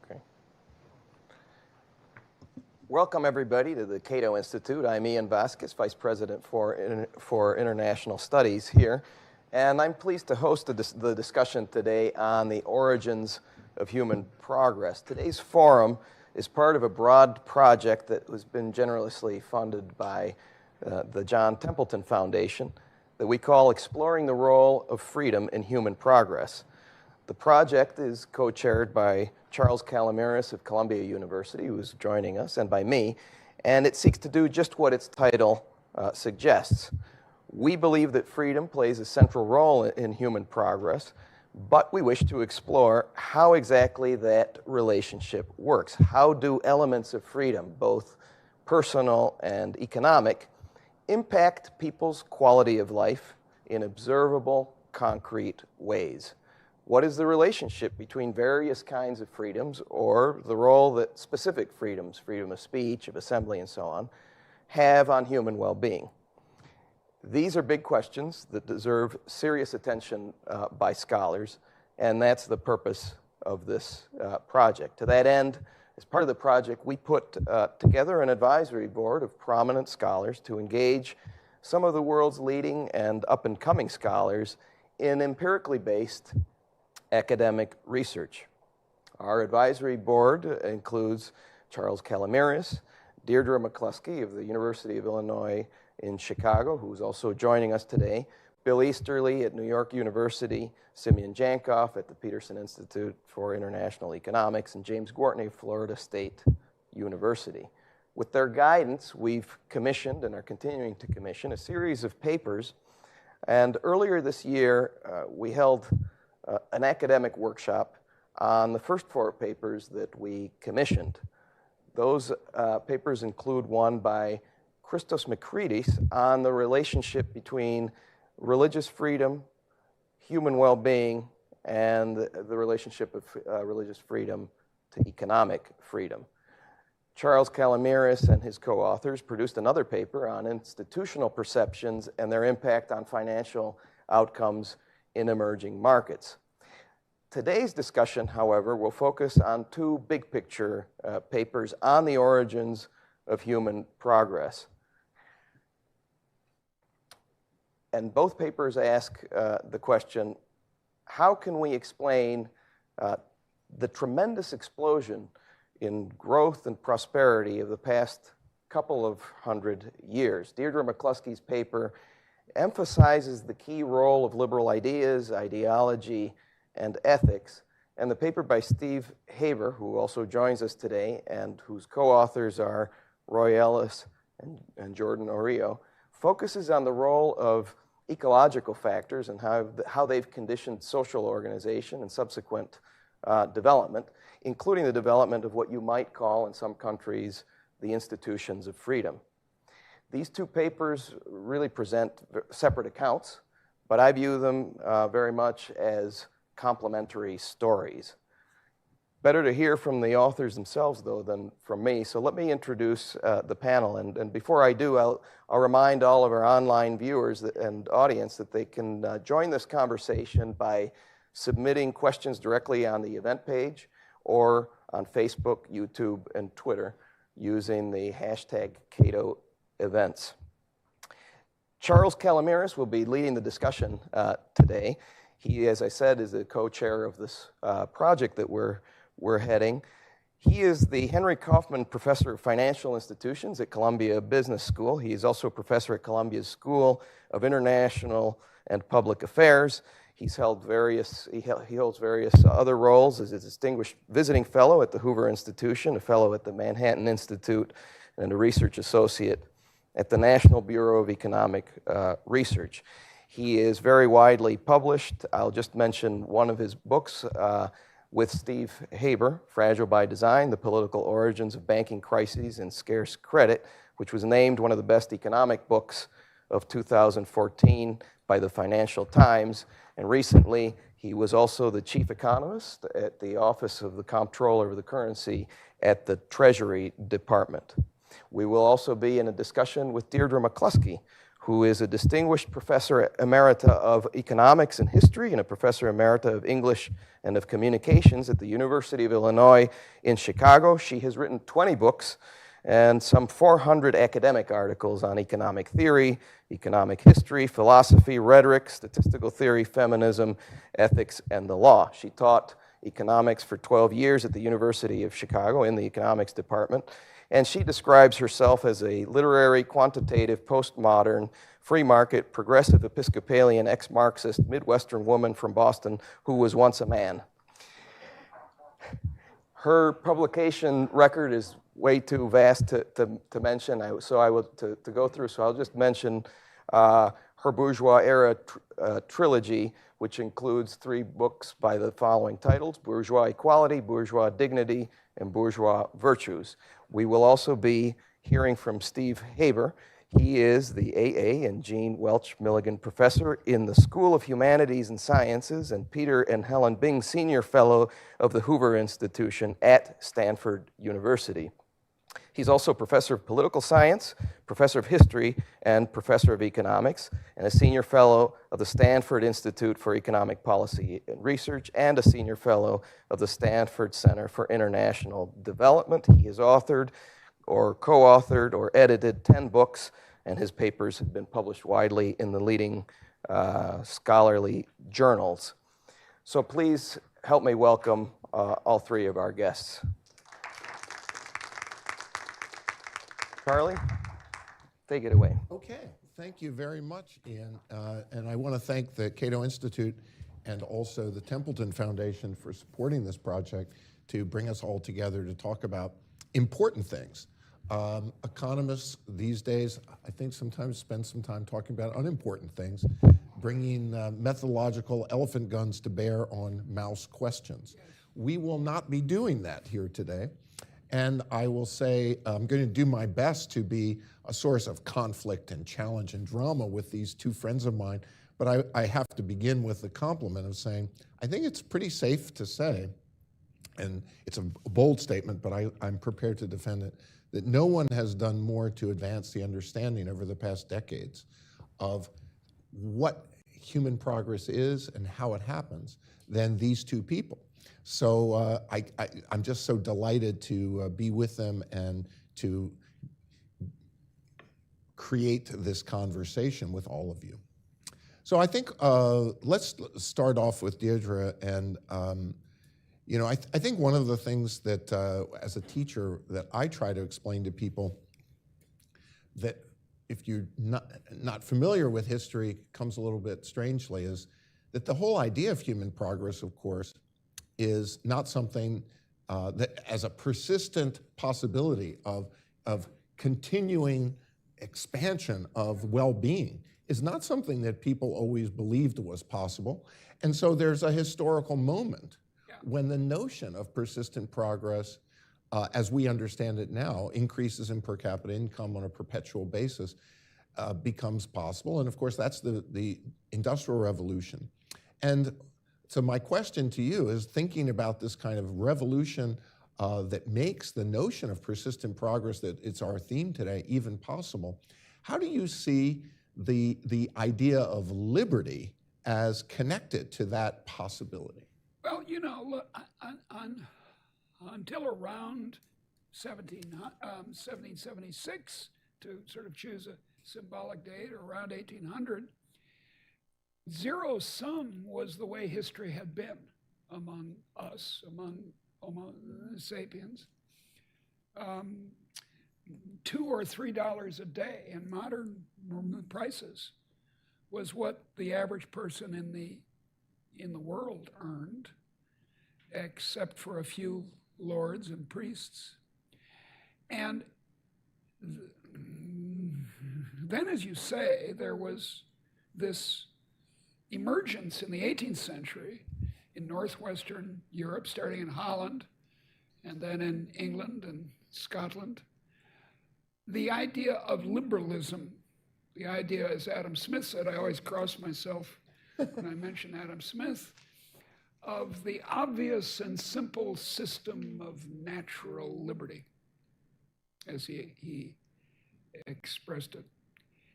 Okay. Welcome, everybody, to the Cato Institute. I'm Ian Vasquez, Vice President for International Studies here, and I'm pleased to host the discussion today on the origins of human progress. Today's forum is part of a broad project that has been generously funded by the John Templeton Foundation that we call Exploring the Role of Freedom in Human Progress. The project is co-chaired by Charles Calomiris of Columbia University, who is joining us, and by me, and it seeks to do just what its title suggests. We believe that freedom plays a central role in human progress, but we wish to explore how exactly that relationship works. How do elements of freedom, both personal and economic, impact people's quality of life in observable, concrete ways? What is the relationship between various kinds of freedoms, or the role that specific freedoms, freedom of speech, of assembly, and so on, have on human well-being? These are big questions that deserve serious attention by scholars, and that's the purpose of this project. To that end, as part of the project, we put together an advisory board of prominent scholars to engage some of the world's leading and up-and-coming scholars in empirically based academic research. Our advisory board includes Charles Calomiris, Deirdre McCloskey of the University of Illinois in Chicago, who's also joining us today, Bill Easterly at New York University, Simeon Jankoff at the Peterson Institute for International Economics, and James Gwartney of Florida State University. With their guidance, we've commissioned and are continuing to commission a series of papers, and earlier this year we held an academic workshop on the first 4 papers that we commissioned. Those papers include one by Christos Makridis on the relationship between religious freedom, human well-being, and the relationship of religious freedom to economic freedom. Charles Calomiris and his co-authors produced another paper on institutional perceptions and their impact on financial outcomes in emerging markets. Today's discussion, however, will focus on 2 big picture papers on the origins of human progress. And both papers ask the question, how can we explain the tremendous explosion in growth and prosperity of the past couple of hundred years? Deirdre McCloskey's paper emphasizes the key role of liberal ideas, ideology, and ethics, and the paper by Steve Haber, who also joins us today, and whose co-authors are Roy Ellis and Jordan Orio, focuses on the role of ecological factors and how they've conditioned social organization and subsequent development, including the development of what you might call, in some countries, the institutions of freedom. These 2 papers really present separate accounts, but I view them very much as complementary stories. Better to hear from the authors themselves, though, than from me, so let me introduce the panel. And before I do, I'll remind all of our online viewers and audience that they can join this conversation by submitting questions directly on the event page or on Facebook, YouTube, and Twitter using the hashtag Cato Events. Charles Calomiris will be leading the discussion today. He, as I said, is the co-chair of this project that we're heading. He is the Henry Kaufman Professor of Financial Institutions at Columbia Business School. He is also a professor at Columbia's School of International and Public Affairs. He holds various other roles as a distinguished visiting fellow at the Hoover Institution, a fellow at the Manhattan Institute, and a research associate at the National Bureau of Economic Research. He is very widely published. I'll just mention one of his books with Steve Haber, Fragile by Design, The Political Origins of Banking Crises and Scarce Credit, which was named one of the best economic books of 2014 by the Financial Times. And recently, he was also the chief economist at the Office of the Comptroller of the Currency at the Treasury Department. We will also be in a discussion with Deirdre McCloskey, who is a distinguished professor emerita of economics and history and a professor emerita of English and of communications at the University of Illinois in Chicago. She has written 20 books and some 400 academic articles on economic theory, economic history, philosophy, rhetoric, statistical theory, feminism, ethics, and the law. She taught economics for 12 years at the University of Chicago in the economics department, and she describes herself as a literary, quantitative, postmodern, free market, progressive Episcopalian, ex-Marxist, Midwestern woman from Boston who was once a man. Her publication record is way too vast to mention, so I will to go through. So I'll just mention her bourgeois era trilogy, which includes 3 books by the following titles: Bourgeois Equality, Bourgeois Dignity, and Bourgeois Virtues. We will also be hearing from Steve Haber. He is the A.A. and Jean Welch Milligan Professor in the School of Humanities and Sciences and Peter and Helen Bing Senior Fellow of the Hoover Institution at Stanford University. He's also Professor of Political Science, Professor of History, and Professor of Economics, and a Senior Fellow of the Stanford Institute for Economic Policy and Research, and a Senior Fellow of the Stanford Center for International Development. He has authored or co-authored or edited 10 books, and his papers have been published widely in the leading scholarly journals. So please help me welcome all 3 of our guests. Charlie, take it away. Okay, thank you very much, Ian. And I want to thank the Cato Institute and also the Templeton Foundation for supporting this project to bring us all together to talk about important things. Economists these days, I think, sometimes spend some time talking about unimportant things, bringing methodological elephant guns to bear on mouse questions. We will not be doing that here today. And I will say I'm going to do my best to be a source of conflict and challenge and drama with these 2 friends of mine. But I have to begin with the compliment of saying, I think it's pretty safe to say, and it's a bold statement, but I'm prepared to defend it, that no one has done more to advance the understanding over the past decades of what human progress is and how it happens than these 2 people. So I'm just so delighted to be with them and to create this conversation with all of you. So I think let's start off with Deirdre. And you know, I think one of the things that as a teacher that I try to explain to people, that if you're not familiar with history, comes a little bit strangely, is that the whole idea of human progress, of course, is not something that as a persistent possibility of continuing expansion of well-being is not something that people always believed was possible. And so there's a historical moment when the notion of persistent progress, as we understand it now, increases in per capita income on a perpetual basis, becomes possible. And of course, that's the Industrial Revolution. And so my question to you is, thinking about this kind of revolution that makes the notion of persistent progress, that it's our theme today, even possible, how do you see the idea of liberty as connected to that possibility? Well, you know, look, until around 1776, to sort of choose a symbolic date, or around 1800, zero sum was the way history had been among us, among Homo sapiens. $2 or $3 a day in modern prices was what the average person in the world earned, except for a few lords and priests. And then, as you say, there was this emergence in the 18th century in northwestern Europe, starting in Holland and then in England and Scotland, the idea of liberalism. The idea, as Adam Smith said, I always cross myself when I mention Adam Smith, of the obvious and simple system of natural liberty, as he expressed it.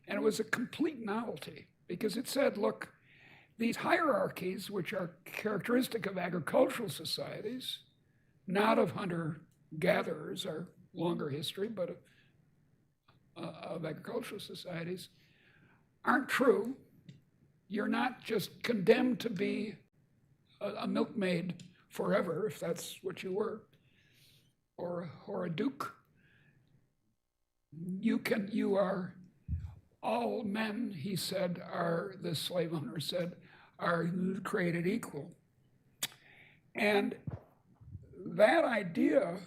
And it was a complete novelty because it said, look, these hierarchies, which are characteristic of agricultural societies, not of hunter-gatherers, are longer history, but of agricultural societies, aren't true. You're not just condemned to be a milkmaid forever, if that's what you were, or a duke. You are, all men, he said, the slave owner said, are created equal. And that idea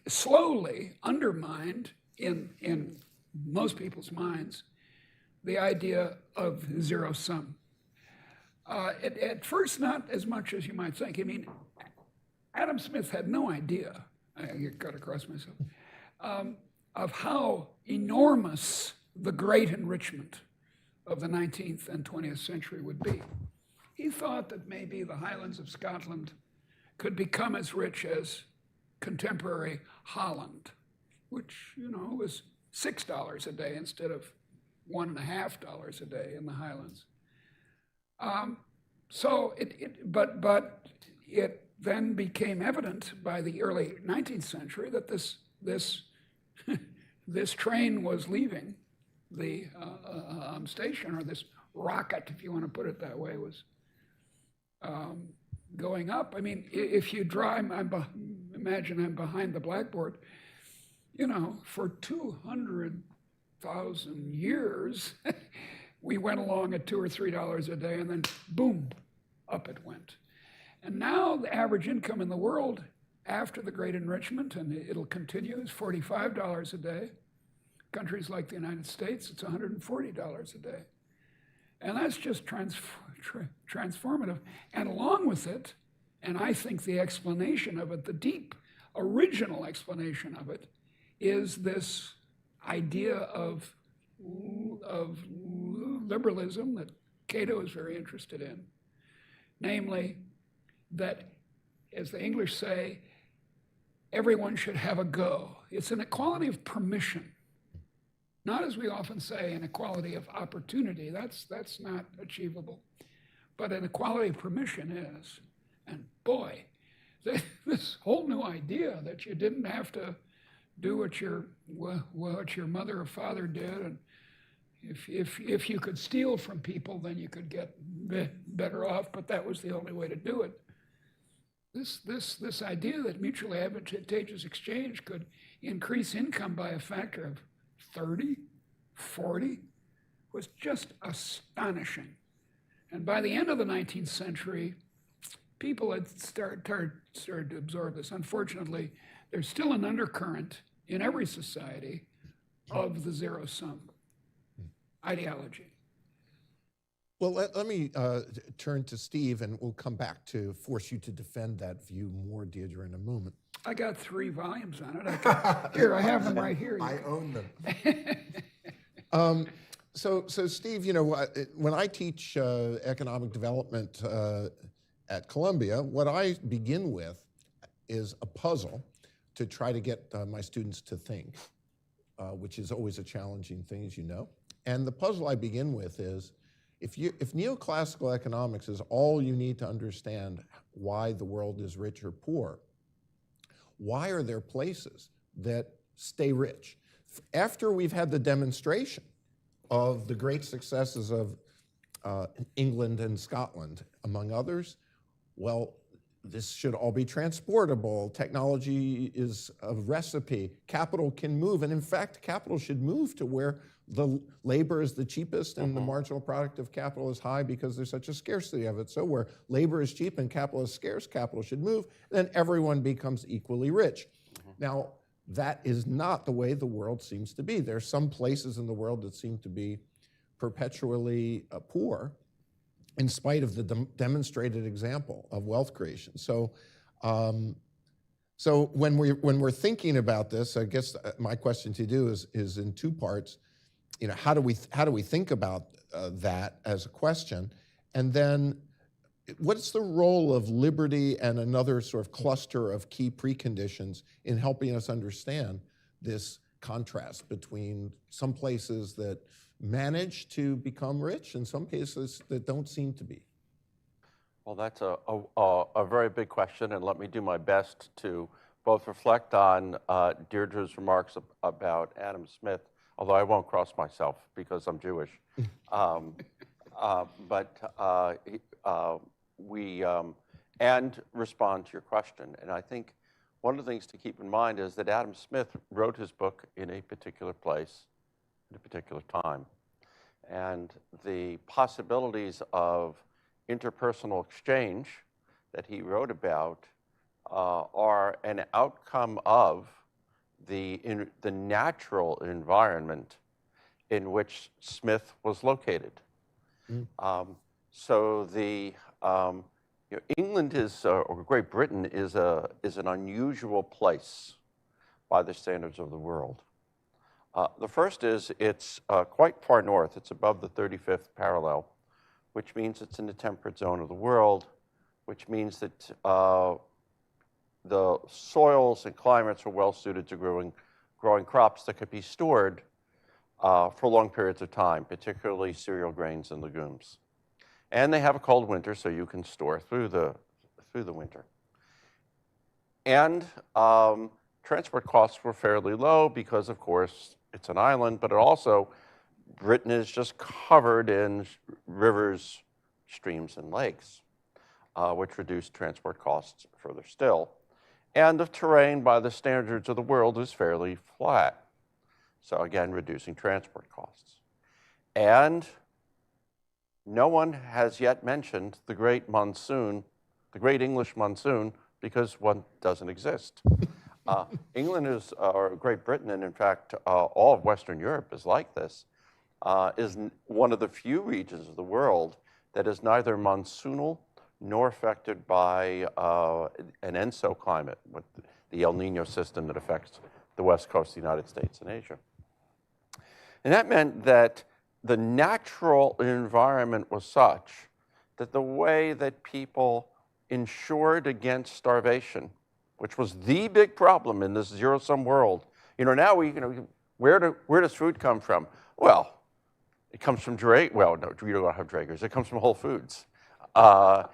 slowly undermined in most people's minds the idea of zero sum. At first, not as much as you might think. I mean, Adam Smith had no idea, I got across myself, of how enormous the great enrichment of the 19th and 20th century would be. He thought that maybe the Highlands of Scotland could become as rich as contemporary Holland, which, was $6 a day instead of $1.50 a day in the Highlands. But it then became evident by the early 19th century that this train was leaving the station, or this rocket, if you want to put it that way, was going up. I mean, if you drive, imagine I'm behind the blackboard, for 200,000 years, we went along at $2 or $3 a day, and then boom, up it went. And now the average income in the world after the Great Enrichment, and it'll continue, is $45 a day. Countries like the United States, it's $140 a day. And that's just transformative. And along with it, and I think the explanation of it, the deep original explanation of it, is this idea of liberalism that Cato is very interested in. Namely, that, as the English say, everyone should have a go. It's an equality of permission. Not, as we often say, an equality of opportunity. That's not achievable. But an equality of permission is. And boy, this whole new idea that you didn't have to do what your mother or father did, and if you could steal from people, then you could get better off, but that was the only way to do it. This idea that mutually advantageous exchange could increase income by a factor of 30, 40 was just astonishing. And by the end of the 19th century, people had started to absorb this. Unfortunately, there's still an undercurrent in every society of the zero-sum ideology. Well, let me turn to Steve, and we'll come back to force you to defend that view more, Deirdre, in a moment. I got 3 volumes on it. Here, I have them right here. I own them. So Steve, when I teach economic development at Columbia, what I begin with is a puzzle to try to get my students to think, which is always a challenging thing, as you know. And the puzzle I begin with is, if neoclassical economics is all you need to understand why the world is rich or poor, why are there places that stay rich? After we've had the demonstration of the great successes of England and Scotland, among others, well, this should all be transportable. Technology is a recipe. Capital can move. And in fact, capital should move to where the labor is the cheapest and the marginal product of capital is high because there's such a scarcity of it. So where labor is cheap and capital is scarce, capital should move. Then everyone becomes equally rich. Now, that is not the way the world seems to be. There are some places in the world that seem to be perpetually poor, in spite of the demonstrated example of wealth creation. So, when we're thinking about this, I guess my question to you is in 2 parts. How do we think about that as a question, and then what's the role of liberty and another sort of cluster of key preconditions in helping us understand this contrast between some places that manage to become rich and some places that don't seem to be? Well, that's a very big question, and let me do my best to both reflect on Deirdre's remarks about Adam Smith, although I won't cross myself because I'm Jewish. And respond to your question. And I think one of the things to keep in mind is that Adam Smith wrote his book in a particular place, at a particular time. And the possibilities of interpersonal exchange that he wrote about are an outcome of the natural environment in which Smith was located. England is, or Great Britain is an unusual place by the standards of the world. The first is it's quite far north. It's above the 35th parallel, which means it's in the temperate zone of the world, which means that the soils and climates are well suited to growing crops that could be stored for long periods of time, particularly cereal grains and legumes. And they have a cold winter, so you can store through the winter. And transport costs were fairly low because, of course, it's an island, but it also, Britain is just covered in rivers, streams, and lakes, which reduce transport costs further still. And the terrain, by the standards of the world, is fairly flat. So again, reducing transport costs. And no one has yet mentioned the great monsoon, the great English monsoon, because one doesn't exist. England is, or Great Britain, and in fact, all of Western Europe is like this, is one of the few regions of the world that is neither monsoonal nor affected by an ENSO climate, with the El Nino system that affects the west coast of the United States and Asia. And that meant that the natural environment was such that the way that people insured against starvation, which was the big problem in this zero-sum world. Now where does food come from? Well, it comes from well, no, we don't have Draeger's. It comes from Whole Foods. But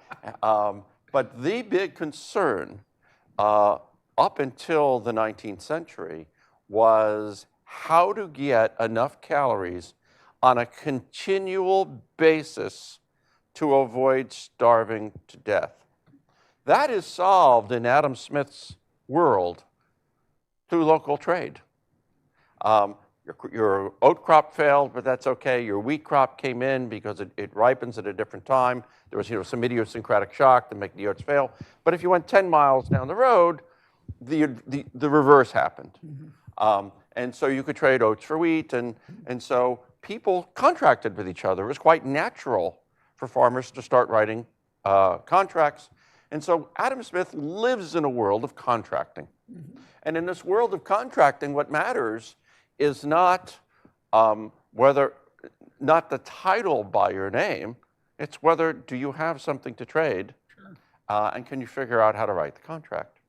the big concern up until the 19th century was how to get enough calories on a continual basis to avoid starving to death. That is solved in Adam Smith's world through local trade. Your oat crop failed, but that's okay. Your wheat crop came in because it ripens at a different time. There was some idiosyncratic shock to make the oats fail. But if you went 10 miles down the road, the reverse happened. And so you could trade oats for wheat, and so people contracted with each other. It was quite natural for farmers to start writing contracts. And so Adam Smith lives in a world of contracting. And in this world of contracting, what matters is not not the title by your name, it's whether do you have something to trade, and can you figure out how to write the contract.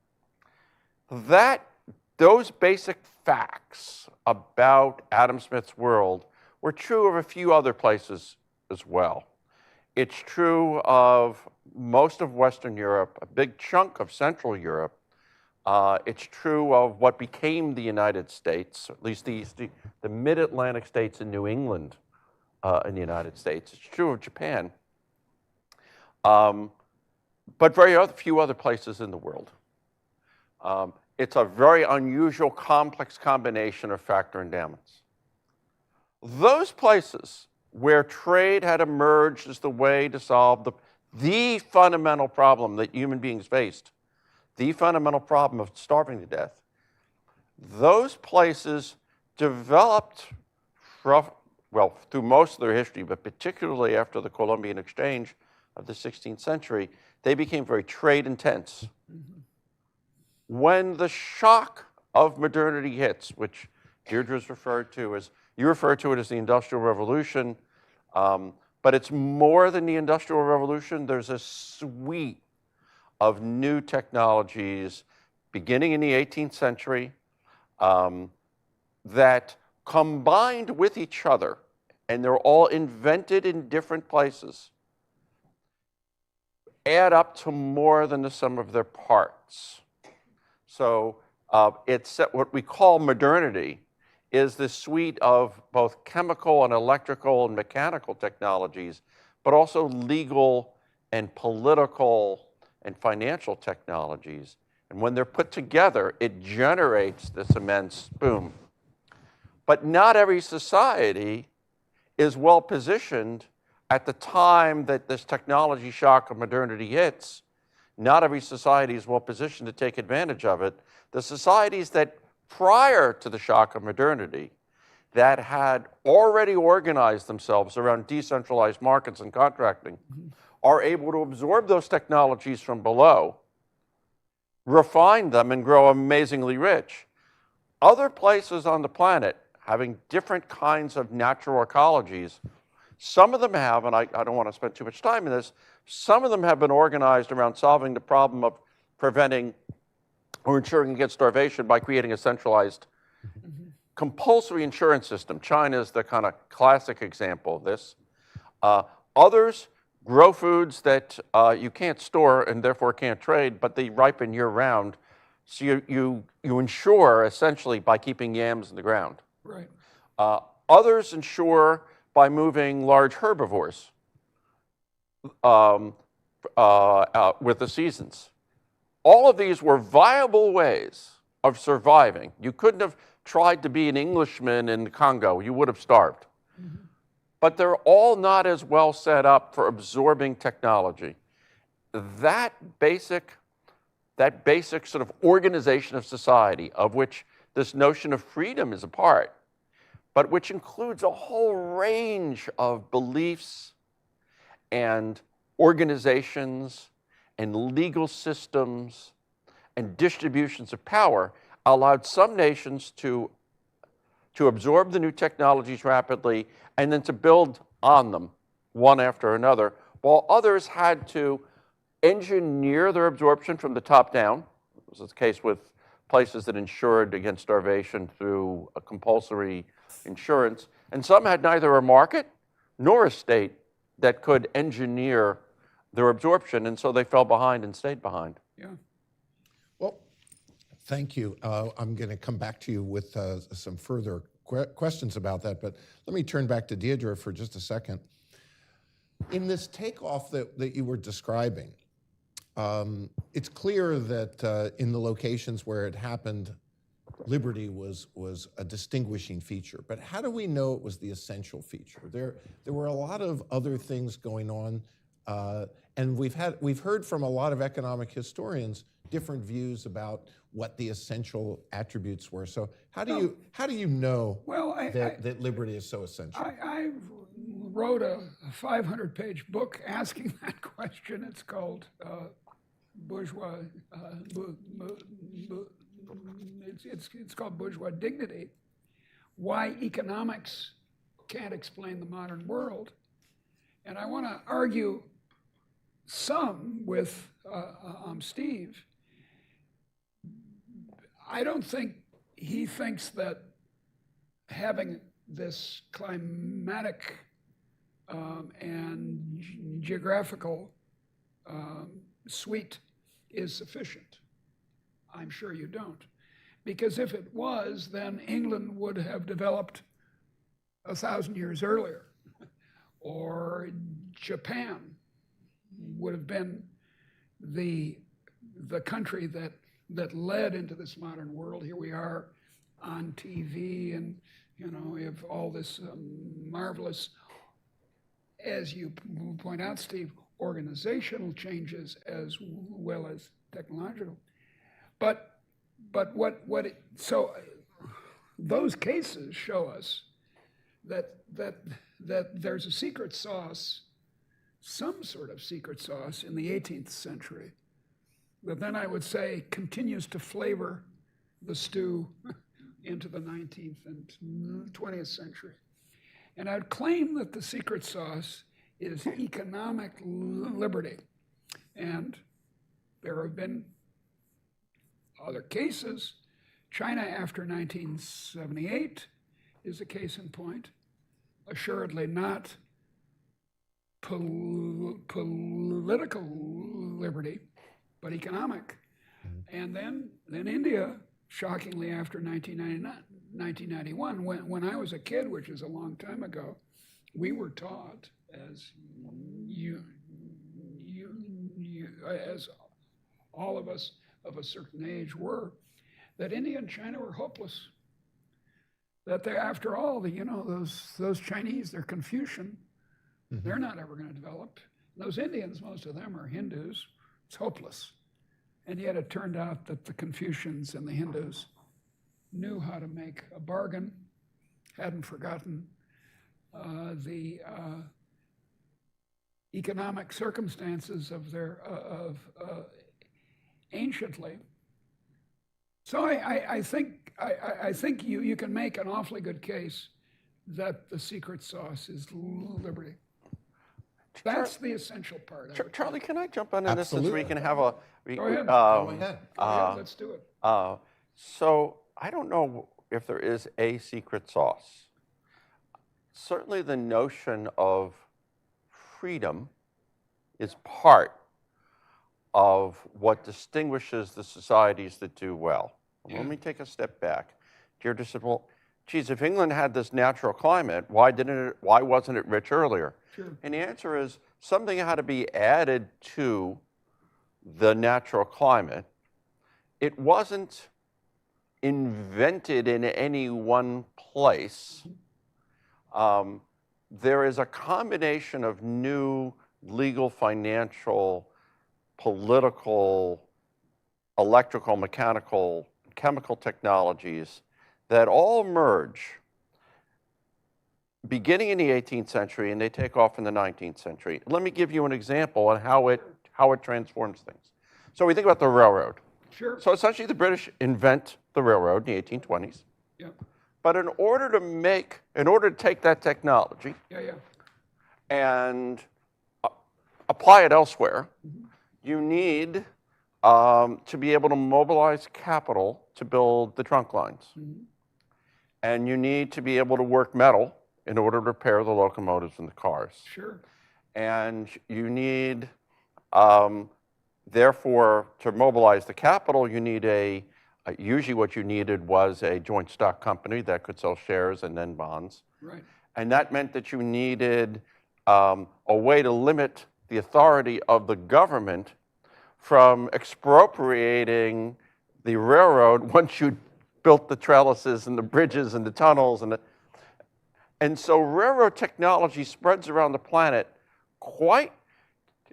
Those basic facts about Adam Smith's world were true of a few other places as well. It's true of most of Western Europe, a big chunk of Central Europe. It's true of what became the United States, at least the mid-Atlantic states in New England in the United States. It's true of Japan, but few other places in the world. It's a very unusual, complex combination of factor endowments. Those places where trade had emerged as the way to solve the fundamental problem that human beings faced, the fundamental problem of starving to death, those places developed, through most of their history, but particularly after the Columbian Exchange of the 16th century, they became very trade intense. When the shock of modernity hits, which Deirdre's referred to as, you refer to it as the Industrial Revolution, but it's more than the Industrial Revolution. There's a suite of new technologies beginning in the 18th century that combined with each other, and they're all invented in different places, add up to more than the sum of their parts. So it's what we call modernity is the suite of both chemical and electrical and mechanical technologies, but also legal and political and financial technologies. And when they're put together, it generates this immense boom. But not every society is well positioned at the time that this technology shock of modernity hits. Not every society is well positioned to take advantage of it. The societies that prior to the shock of modernity that had already organized themselves around decentralized markets and contracting are able to absorb those technologies from below, refine them, and grow amazingly rich. Other places on the planet having different kinds of natural ecologies, some of them have, and I don't want to spend too much time in this, some of them have been organized around solving the problem of preventing or insuring against starvation by creating a centralized compulsory insurance system. China is the kind of classic example of this. Others grow foods that you can't store and therefore can't trade, but they ripen year-round. So you insure essentially by keeping yams in the ground. Right. Others insure by moving large herbivores with the seasons. All of these were viable ways of surviving. You couldn't have tried to be an Englishman in the Congo. You would have starved. Mm-hmm. But they're all not as well set up for absorbing technology. That basic sort of organization of society, of which this notion of freedom is a part, but which includes a whole range of beliefs and organizations and legal systems and distributions of power, allowed some nations to absorb the new technologies rapidly and then to build on them one after another, while others had to engineer their absorption from the top down. This was the case with places that insured against starvation through a compulsory insurance, and some had neither a market nor a state that could engineer their absorption, and so they fell behind and stayed behind. Yeah. Well, thank you. I'm going to come back to you with some further questions about that, but let me turn back to Deirdre for just a second. In this takeoff that you were describing, it's clear that in the locations where it happened, liberty was a distinguishing feature. But how do we know it was the essential feature? There were a lot of other things going on, and we've heard from a lot of economic historians different views about what the essential attributes were. So how do you know that liberty is so essential? I wrote a 500-page book asking that question. It's called Bourgeois. It's called Bourgeois Dignity. Why economics can't explain the modern world, and I want to argue some with Steve. I don't think he thinks that having this climatic and geographical suite is sufficient. I'm sure you don't. Because if it was, then England would have developed 1,000 years earlier, or Japan would have been the country that led into this modern world. Here we are on TV, and we have all this marvelous, as you point out, Steve, organizational changes as well as technological. So those cases show us that there's a secret sauce, some sort of secret sauce in the 18th century, that then I would say continues to flavor the stew into the 19th and 20th century. And I'd claim that the secret sauce is economic liberty. And there have been other cases China after 1978 is a case in point. Assuredly not political liberty, but economic. And then India, shockingly after 1991, when I was a kid, which is a long time ago, we were taught, as as all of us of a certain age were, that India and China were hopeless. That they, after all, those Chinese, they're Confucian. They're not ever going to develop. Those Indians, most of them are Hindus. It's hopeless. And yet it turned out that the Confucians and the Hindus knew how to make a bargain, hadn't forgotten the economic circumstances of their anciently. So I think you can make an awfully good case that the secret sauce is liberty. That's the essential part. Charlie, can I jump on this since we Absolutely. can have a... Go ahead. Go ahead. Let's do it. So I don't know if there is a secret sauce. Certainly the notion of freedom is part of what distinguishes the societies that do well. Yeah. Let me take a step back. Deirdre said, well, geez, if England had this natural climate, why wasn't it rich earlier? Sure. And the answer is something had to be added to the natural climate. It wasn't invented in any one place. There is a combination of new legal, financial, political, electrical, mechanical, chemical technologies that all merge beginning in the 18th century, and they take off in the 19th century. Let me give you an example on how it transforms things. So we think about the railroad. Sure. So essentially the British invent the railroad in the 1820s. Yeah. But in order to take that technology Yeah. and apply it elsewhere, you need to be able to mobilize capital to build the trunk lines. And you need to be able to work metal in order to repair the locomotives and the cars. Sure. And you need, therefore, to mobilize the capital, you need usually what you needed was a joint stock company that could sell shares and then bonds. Right. And that meant that you needed a way to limit the authority of the government from expropriating the railroad once you built the trellises and the bridges and the tunnels. And so railroad technology spreads around the planet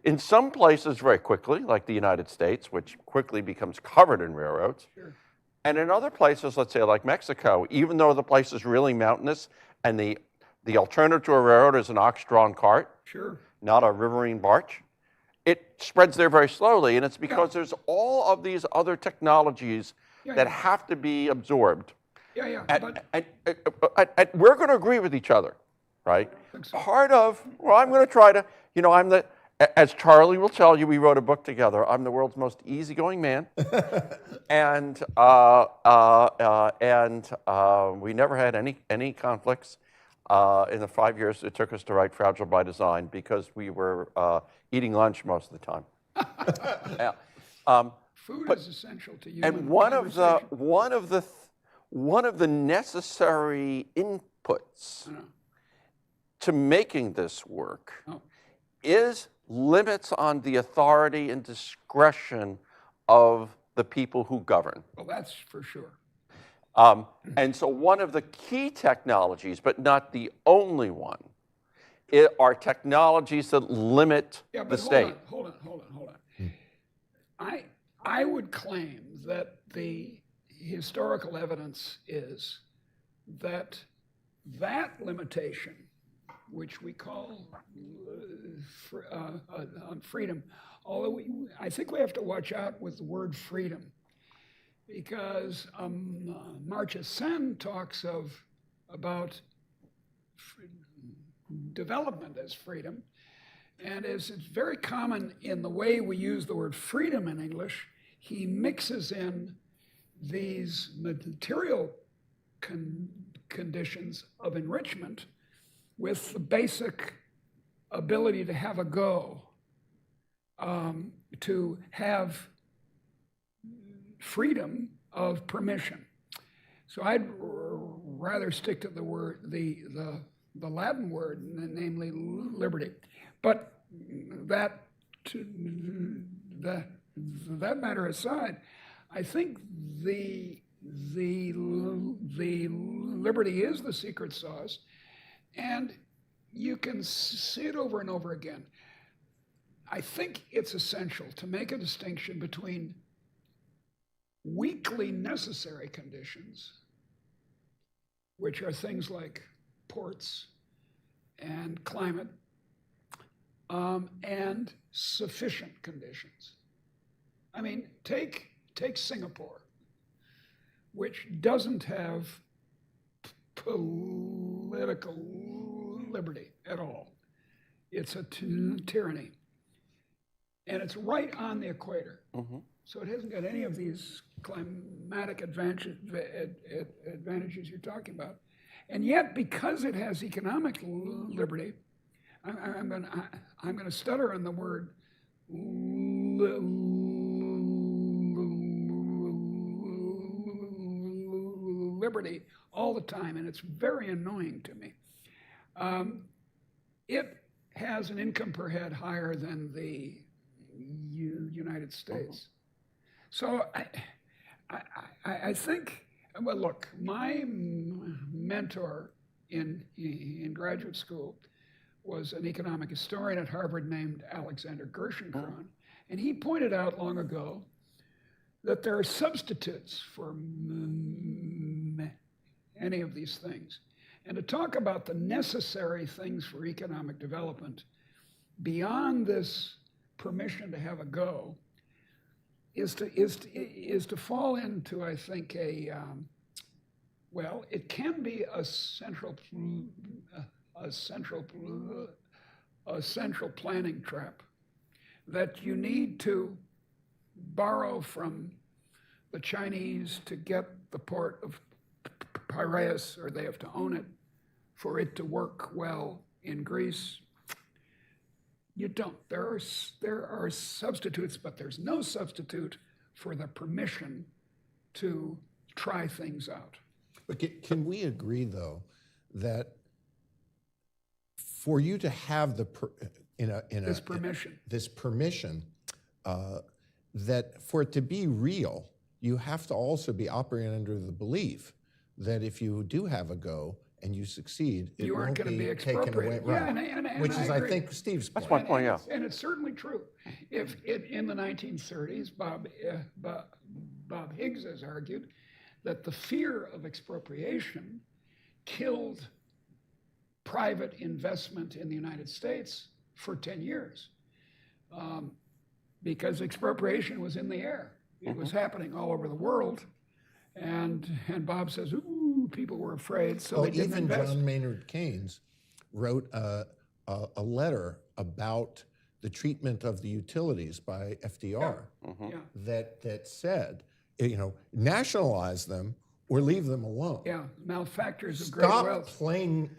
in some places very quickly, like the United States, which quickly becomes covered in railroads. Sure. And in other places, let's say like Mexico, even though the place is really mountainous and the alternative to a railroad is an ox-drawn cart, Sure. not a riverine barge, it spreads there very slowly. And it's because there's all of these other technologies that have to be absorbed. Yeah. And we're going to agree with each other, right? So. I'm going to try to, as Charlie will tell you, we wrote a book together. I'm the world's most easygoing man. and we never had any conflicts in the 5 years it took us to write Fragile by Design because we were eating lunch most of the time. Food is essential to human And one of conversation. the necessary inputs to making this work is limits on the authority and discretion of the people who govern. Well, that's for sure. And so one of the key technologies, but not the only one, are technologies that limit the state. Hold on. I would claim that the historical evidence is that limitation, which we call freedom, although I think we have to watch out with the word freedom, because Amartya Sen talks about development as freedom, and as it's very common in the way we use the word freedom in English, he mixes in these material conditions of enrichment with the basic ability to have a go, to have freedom of permission. So I'd rather stick to the word, the Latin word, namely liberty. But that matter aside, I think the liberty is the secret sauce, and you can see it over and over again. I think it's essential to make a distinction between weakly necessary conditions, which are things like ports and climate, and sufficient conditions. I mean, take Singapore, which doesn't have political liberty at all. It's a tyranny. And it's right on the equator. Mm-hmm. So it hasn't got any of these climatic advantages you're talking about. And yet, because it has economic liberty, I'm going to stutter on the word liberty all the time, and it's very annoying to me. It has an income per head higher than the United States. So I think, well, look, my mentor in graduate school was an economic historian at Harvard named Alexander Gerschenkron, and he pointed out long ago that there are substitutes for any of these things. And to talk about the necessary things for economic development beyond this permission to have a go is to fall into, I think, well, it can be a central planning trap that you need to borrow from the Chinese to get the port of Piraeus, or they have to own it for it to work well in Greece. You don't. There are substitutes, but there's no substitute for the permission to try things out. But can we agree, though, that for you to have this permission, that for it to be real, you have to also be operating under the belief that if you do have a go and you succeed, it won't be taken away. Yeah, and which is, I agree. think, Steve's point. That's my point, yeah. And it's certainly true. If in the 1930s, Bob Higgs has argued that the fear of expropriation killed private investment in the United States for 10 years, because expropriation was in the air. It was happening all over the world, and Bob says, ooh, people were afraid, so they didn't invest. John Maynard Keynes wrote a letter about the treatment of the utilities by FDR that said, nationalize them or leave them alone. Yeah, malefactors of great wealth. Stop playing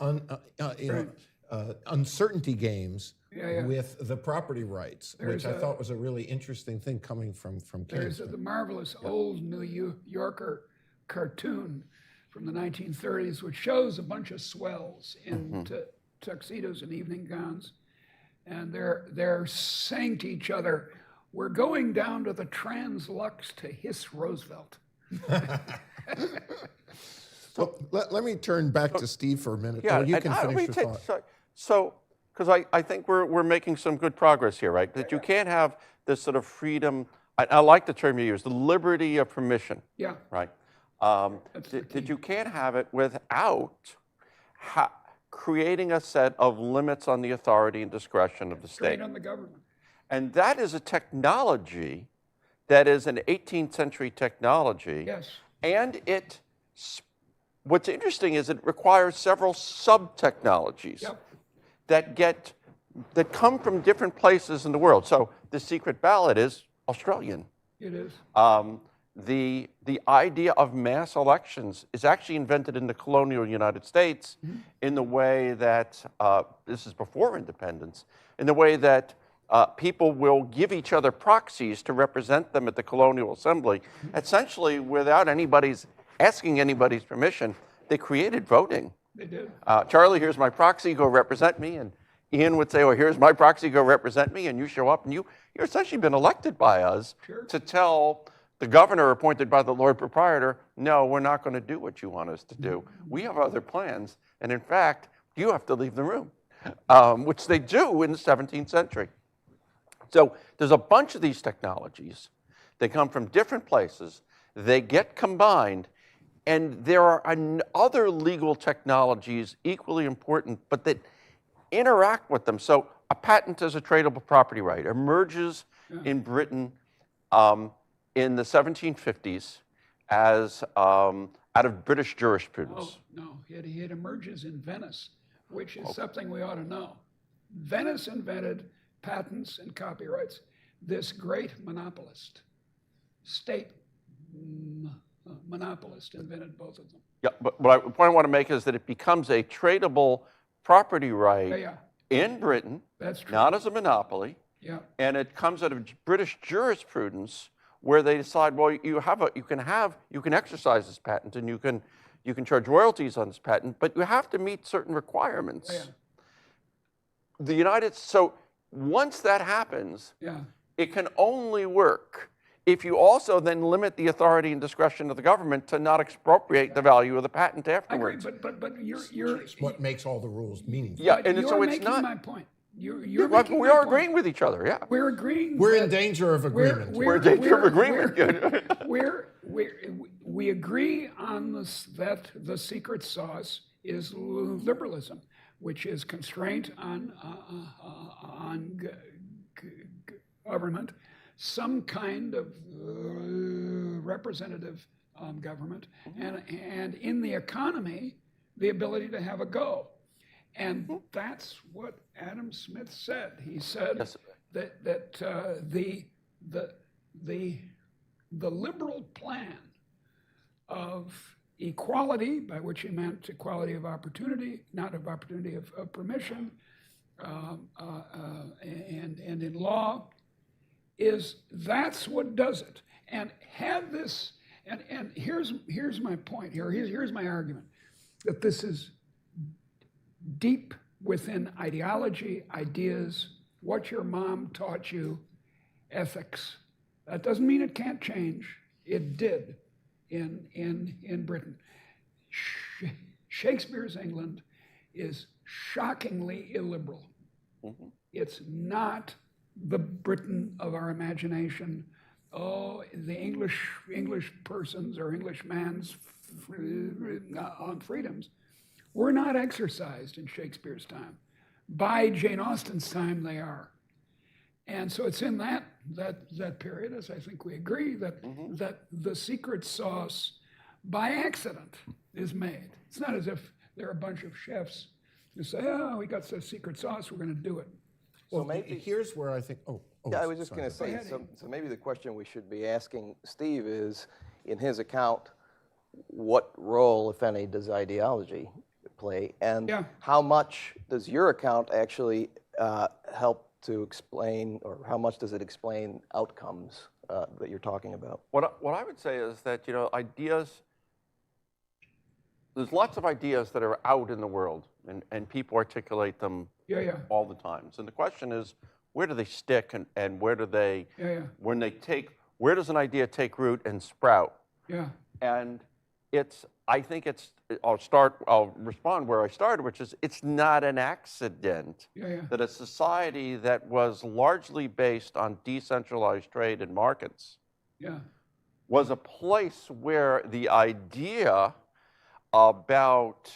uncertainty games with the property rights, which I thought was a really interesting thing coming from Keynes. There's the marvelous old New Yorker cartoon from the 1930s, which shows a bunch of swells in tuxedos and evening gowns, and they're saying to each other, "We're going down to the Translux to hiss Roosevelt." So let me turn back to Steve for a minute. Yeah, you can finish your thought. So, because I think we're making some good progress here, right? That you can't have this sort of freedom. I like the term you use, the liberty of permission. Yeah. Right. That you can't have it without creating a set of limits on the authority and discretion of the state. Straight on the government. And that is a technology that is an 18th century technology. Yes. And what's interesting is it requires several sub-technologies that come from different places in the world. So the secret ballot is Australian. It is. the idea of mass elections is actually invented in the colonial United States in the way that, this is before independence, in the way that people will give each other proxies to represent them at the colonial assembly, essentially without asking anybody's permission. They created voting. They did. Charlie, here's my proxy, go represent me. And Ian would say, oh, here's my proxy, go represent me. And you show up and you're essentially been elected by us to tell the governor appointed by the Lord Proprietor, no, we're not going to do what you want us to do. We have other plans. And in fact, you have to leave the room, which they do in the 17th century. So there's a bunch of these technologies. They come from different places. They get combined. And there are other legal technologies equally important, but that interact with them. So a patent as a tradable property right emerges in Britain in the 1750s as out of British jurisprudence. No, it emerges in Venice, which is something we ought to know. Venice invented patents and copyrights. This great monopolist, state monopolist, invented both of them. Yeah, but the point I want to make is that it becomes a tradable property right in Britain, That's true. not as a monopoly, and it comes out of British jurisprudence where they decide, well, you can exercise this patent and you can charge royalties on this patent, but you have to meet certain requirements. So once that happens, it can only work if you also then limit the authority and discretion of the government to not expropriate the value of the patent afterwards. I agree, but you're It's what makes all the rules meaningful. Yeah, and you're so it's making not. my point. We We are are agreeing with each other, yeah. We're agreeing. We're that in danger of agreement. We're in danger of agreement. We agree on this, that the secret sauce is liberalism, which is constraint on government, some kind of representative government, and in the economy, the ability to have a go. And that's what Adam Smith said. He said that the liberal plan of equality, by which he meant equality of opportunity, not of opportunity of permission, and in law, that's what does it. And had this, and here's my point here. Here's my argument that this is deep within ideology, ideas, what your mom taught you, ethics. That doesn't mean it can't change. It did in Britain. Shakespeare's England is shockingly illiberal. It's not the Britain of our imagination. Oh, the English persons or English man's on freedoms were not exercised in Shakespeare's time. By Jane Austen's time, they are. And so it's in that period, as I think we agree, that the secret sauce by accident is made. It's not as if there are a bunch of chefs who say, oh, we got the secret sauce, we're going to do it. Well, maybe here's where I think, I was just going to say, so maybe the question we should be asking Steve is, in his account, what role, if any, does ideology play? And how much does your account actually help to explain, or how much does it explain outcomes that you're talking about? What I would say is that, ideas, there's lots of ideas that are out in the world, and people articulate them all the time. So the question is, where do they stick, and where do they, where does an idea take root and sprout? And I'll respond where I started, which is it's not an accident that a society that was largely based on decentralized trade and markets was a place where the idea about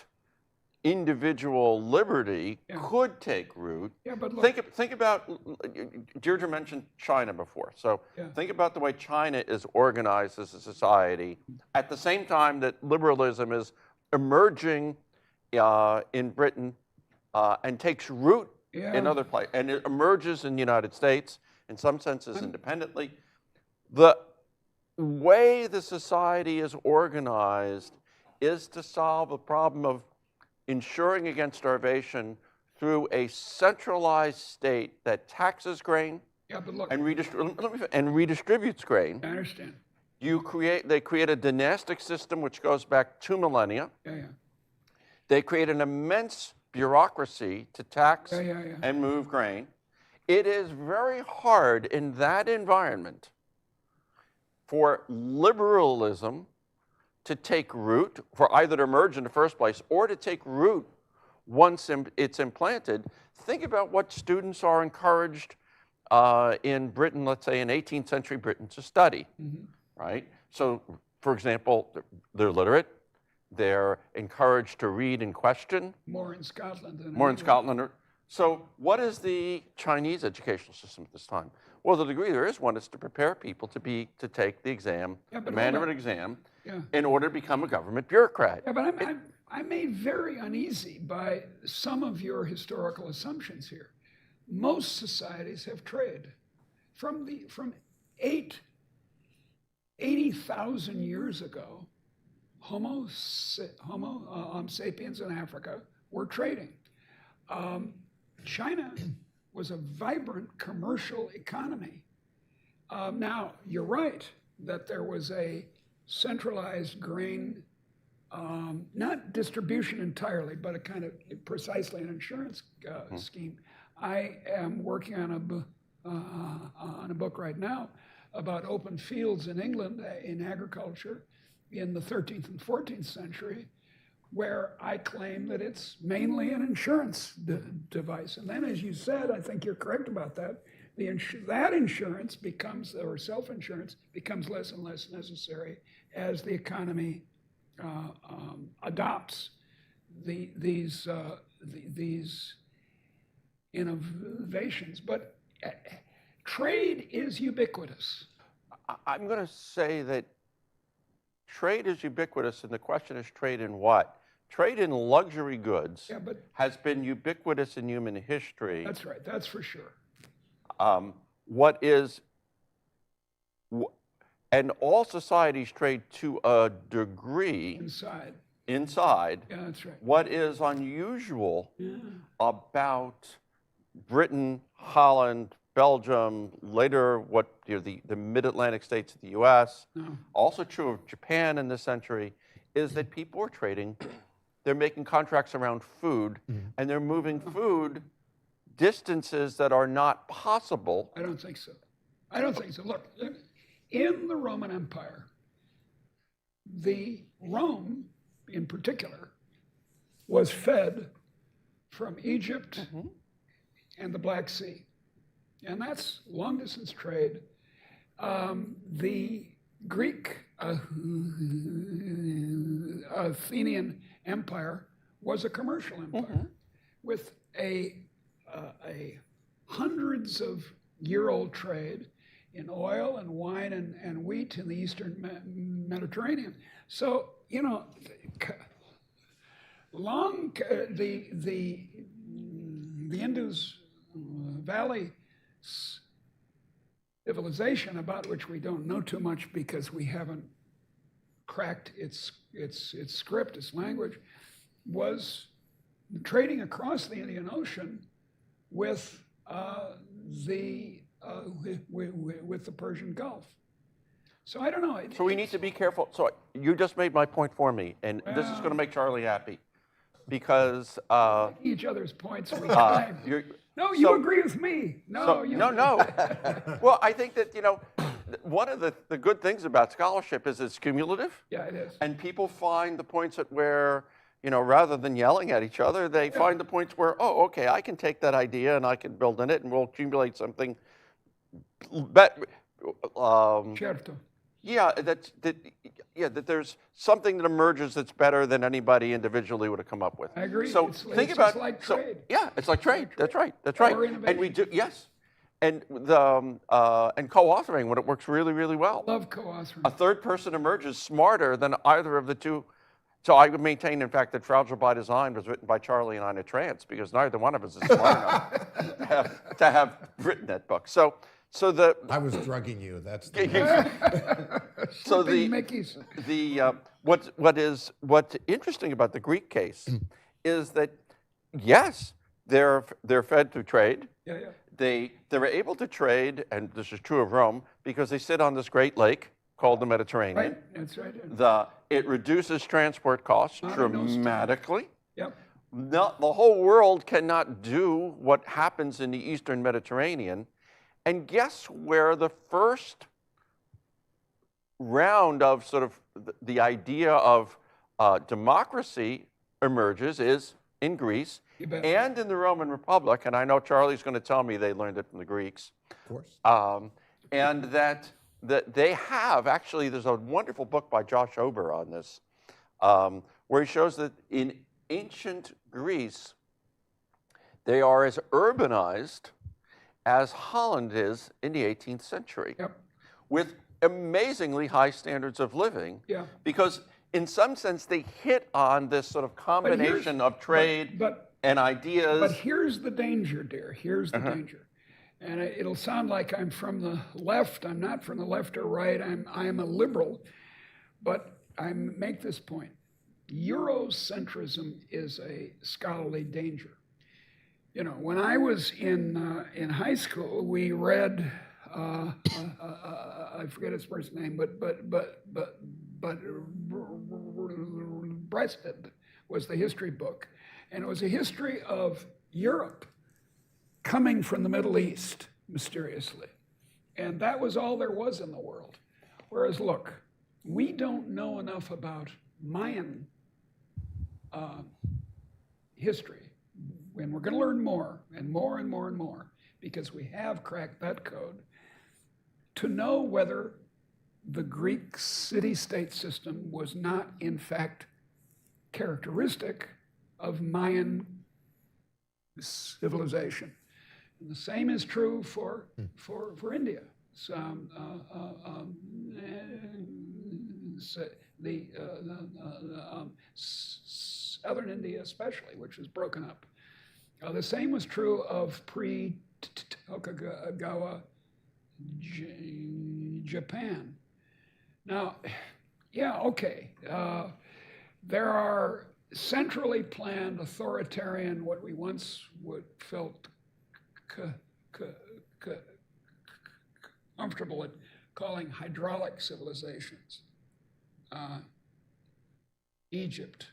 individual liberty could take root. But look, Think about, Deirdre mentioned China before. So think about the way China is organized as a society at the same time that liberalism is emerging in Britain and takes root in other places. And it emerges in the United States, in some senses independently. way the society is organized is to solve the problem of ensuring against starvation through a centralized state that taxes grain Yeah, but look, and, redistributes grain. I understand. They create a dynastic system which goes back 2 millennia. Yeah, yeah. They create an immense bureaucracy to tax Yeah. and move grain. It is very hard in that environment for liberalism to take root, for either to emerge in the first place or to take root once it's implanted. Think about what students are encouraged in Britain, let's say in 18th century Britain, to study, right? So, for example, they're literate. They're encouraged to read and question. More in Scotland than More in England. Scotland. So what is the Chinese educational system at this time? Well, the degree there is one is to prepare people to take the exam, Yeah, the but Mandarin exam, Yeah. in order to become a government bureaucrat. Yeah, but I'm made very uneasy by some of your historical assumptions here. Most societies have trade. From 80,000 years ago, Homo sapiens in Africa were trading. China was a vibrant commercial economy. Now, you're right that there was a centralized grain, not distribution entirely, but a kind of precisely an insurance scheme. I am working on a book right now about open fields in England in agriculture in the 13th and 14th century, where I claim that it's mainly an insurance device. And then, as you said, I think you're correct about that, that insurance becomes, or self-insurance, becomes less and less necessary as the economy adopts these innovations. But trade is ubiquitous. I'm going to say that trade is ubiquitous, and the question is trade in what? Trade in luxury goods has been ubiquitous in human history. That's right, that's for sure. And all societies trade to a degree inside. Yeah, that's right. What is unusual about Britain, Holland, Belgium, later the mid-Atlantic states of the U.S., also true of Japan in this century, is that people are trading. They're making contracts around food, and they're moving food distances that are not possible. I don't think so. I don't think so. Look, in the Roman Empire, Rome, in particular, was fed from Egypt and the Black Sea. And that's long-distance trade. The Greek Athenian Empire was a commercial empire with a hundreds of year-old trade in oil and wine and wheat in the Eastern Mediterranean. So, you know, the Indus Valley civilization, about which we don't know too much because we haven't cracked its script, its language, was trading across the Indian Ocean with the Persian Gulf. So I don't know. So we need to be careful. So you just made my point for me, and this is going to make Charlie happy, because each other's points we claim. No, you agree with me. No. Well, I think that, one of the good things about scholarship is it's cumulative. Yeah, it is. And people find the points at where, rather than yelling at each other, they find the points where, oh, okay, I can take that idea and I can build in it and we'll accumulate something. Certo. Yeah, that there's something that emerges that's better than anybody individually would have come up with. I agree. So it's think just like trade. Yeah, it's like trade. That's right. Or innovation. And we do, yes. And and co-authoring when it works really, really well. Love co-authoring. A third person emerges smarter than either of the two. So I would maintain, in fact, that Fragile by Design was written by Charlie and I in a trance, because neither one of us is smart enough to have written that book. So So the I was drugging you. That's the so Big Mickey's. what's interesting about the Greek case is that yes, they're fed through trade. Yeah, yeah. They're able to trade, and this is true of Rome, because they sit on this great lake called the Mediterranean. Right, that's right. It reduces transport costs dramatically. Yep. The whole world cannot do what happens in the Eastern Mediterranean. And guess where the first round of sort of the idea of democracy emerges is in Greece and in the Roman Republic. And I know Charlie's going to tell me they learned it from the Greeks. Of course. And that they have, actually, there's a wonderful book by Josh Haber on this, where he shows that in ancient Greece, they are as urbanized as Holland is in the 18th century, with amazingly high standards of living, because in some sense they hit on this sort of combination of trade and ideas. But here's the danger, dear. Here's the danger. And it'll sound like I'm from the left. I'm not from the left or right. I am a liberal. But I make this point. Eurocentrism is a scholarly danger. You know, when I was in high school, we read I forget his first name, but Breasted was the history book, and it was a history of Europe coming from the Middle East mysteriously, and that was all there was in the world. Whereas, look, we don't know enough about Mayan history. And we're going to learn more and more and more and more, because we have cracked that code, to know whether the Greek city-state system was not, in fact, characteristic of Mayan civilization. And the same is true for India. Southern India especially, which was broken up. The same was true of pre-Tokugawa Japan. Now, yeah, okay. There are centrally planned, authoritarian, what we once felt comfortable at calling hydraulic civilizations. Egypt.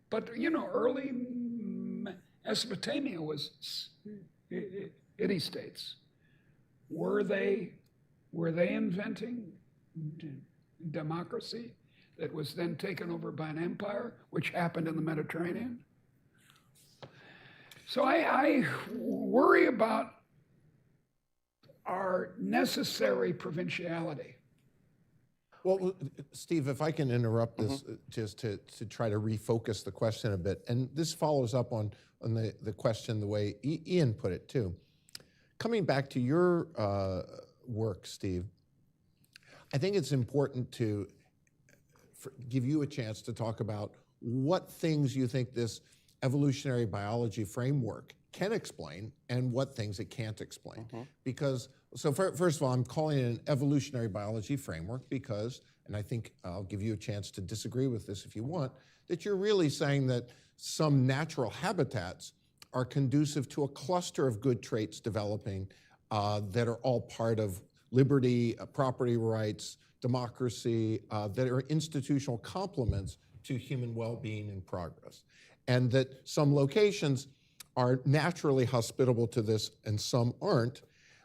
But, you know, early Mesopotamia was city states. Were they inventing democracy that was then taken over by an empire, which happened in the Mediterranean? So I worry about our necessary provinciality. Well, Steve, if I can interrupt this just to try to refocus the question a bit, and this follows up on the question the way Ian put it too. Coming back to your work, Steve, I think it's important to give you a chance to talk about what things you think this evolutionary biology framework can explain and what things it can't explain. Because, so first of all, I'm calling it an evolutionary biology framework because, and I think I'll give you a chance to disagree with this if you want, that you're really saying that some natural habitats are conducive to a cluster of good traits developing that are all part of liberty, property rights, democracy, that are institutional complements to human well-being and progress. And that some locations are naturally hospitable to this and some aren't.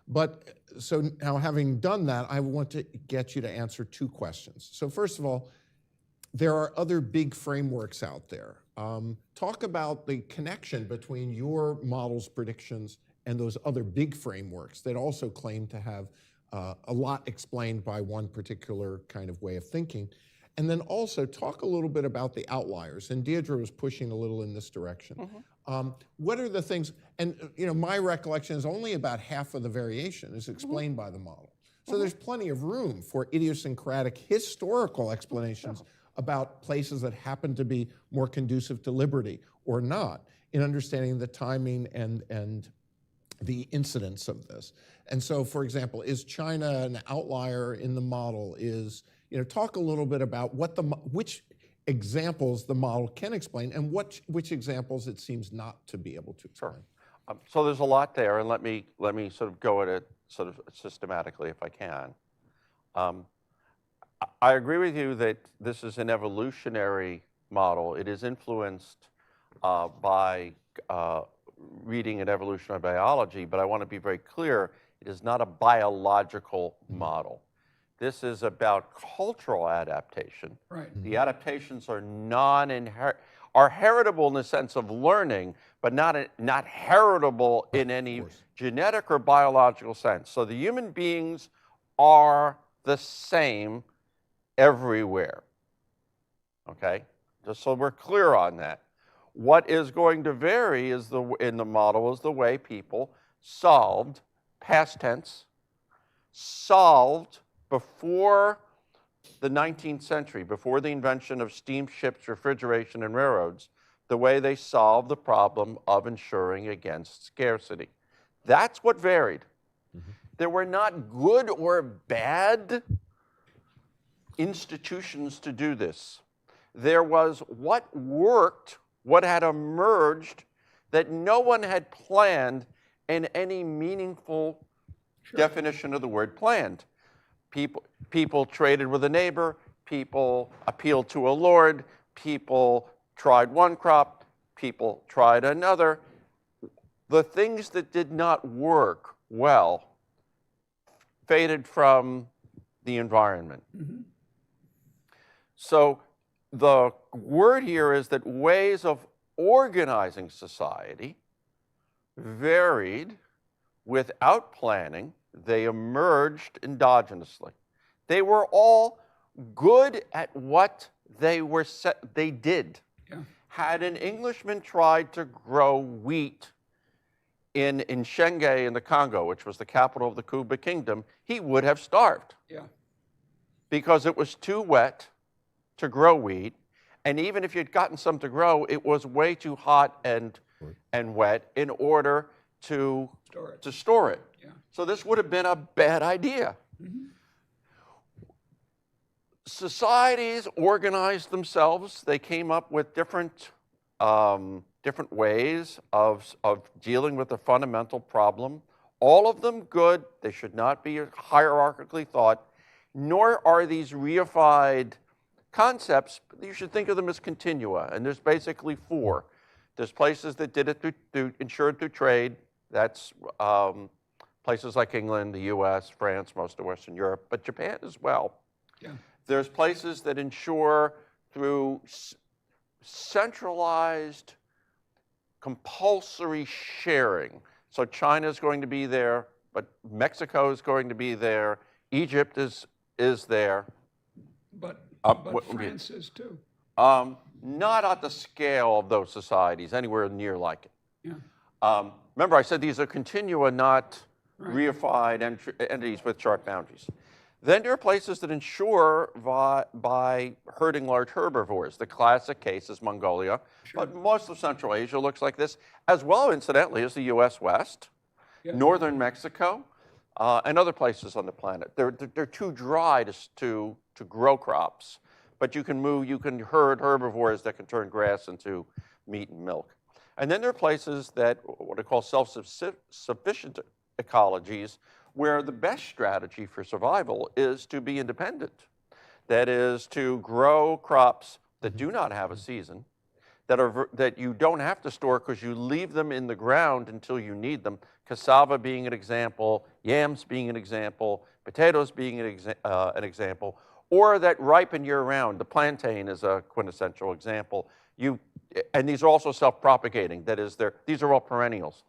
But so now having done that, I want to get you to answer two questions. So first of all, there are other big frameworks out there. Talk about the connection between your model's predictions and those other big frameworks that also claim to have a lot explained by one particular kind of way of thinking. And then also talk a little bit about the outliers. And Deirdre was pushing a little in this direction. What are the things, and you know, my recollection is only about half of the variation is explained by the model. So there's plenty of room for idiosyncratic historical explanations about places that happen to be more conducive to liberty or not, in understanding the timing and the incidence of this. And so, for example, is China an outlier in the model? Talk a little bit about which examples the model can explain and which examples it seems not to be able to explain. Sure. So there's a lot there, and let me sort of go at it sort of systematically if I can. I agree with you that this is an evolutionary model. It is influenced by reading in evolutionary biology, but I want to be very clear, it is not a biological model. This is about cultural adaptation. Right. The adaptations are are heritable in the sense of learning, but not heritable in any genetic or biological sense. So the human beings are the same everywhere. Okay? Just so we're clear on that. What is going to vary in the model is the way people solved, past tense, solved before the 19th century, before the invention of steamships, refrigeration, and railroads, the way they solved the problem of ensuring against scarcity. That's what varied. Mm-hmm. There were not good or bad institutions to do this. There was what worked, what had emerged that no one had planned in any meaningful definition of the word planned. People traded with a neighbor, people appealed to a lord, people tried one crop, people tried another. The things that did not work well faded from the environment. Mm-hmm. So the word here is that ways of organizing society varied without planning. They emerged endogenously. They were all good at what they did. Yeah. Had an Englishman tried to grow wheat in Shenge in the Congo, which was the capital of the Kuba Kingdom, he would have starved. Yeah. Because it was too wet to grow wheat, and even if you'd gotten some to grow, it was way too hot and wet in order to store it. Yeah. So this would have been a bad idea. Mm-hmm. Societies organized themselves. They came up with different ways of dealing with the fundamental problem. All of them good. They should not be hierarchically thought, nor are these reified concepts. You should think of them as continua, and there's basically four. There's places that did it ensured through trade. That's places like England, the US, France, most of Western Europe, but Japan as well. Yeah. There's places that ensure through centralized, compulsory sharing. So China is going to be there, but Mexico is going to be there. Egypt is there. But France is too. Not at the scale of those societies, anywhere near like it. Yeah. Remember, I said these are continua, not reified entities with sharp boundaries. Then there are places that ensure by herding large herbivores. The classic case is Mongolia, but most of Central Asia looks like this, as well, incidentally, as the U.S. West, northern Mexico, and other places on the planet. They're too dry to grow crops, but you can herd herbivores that can turn grass into meat and milk. And then there are places that, what I call self-sufficient ecologies, where the best strategy for survival is to be independent. That is to grow crops that do not have a season, that you don't have to store because you leave them in the ground until you need them. Cassava being an example, yams being an example, potatoes being an example, or that ripen year-round. The plantain is a quintessential example. And these are also self-propagating. That is, these are all perennials.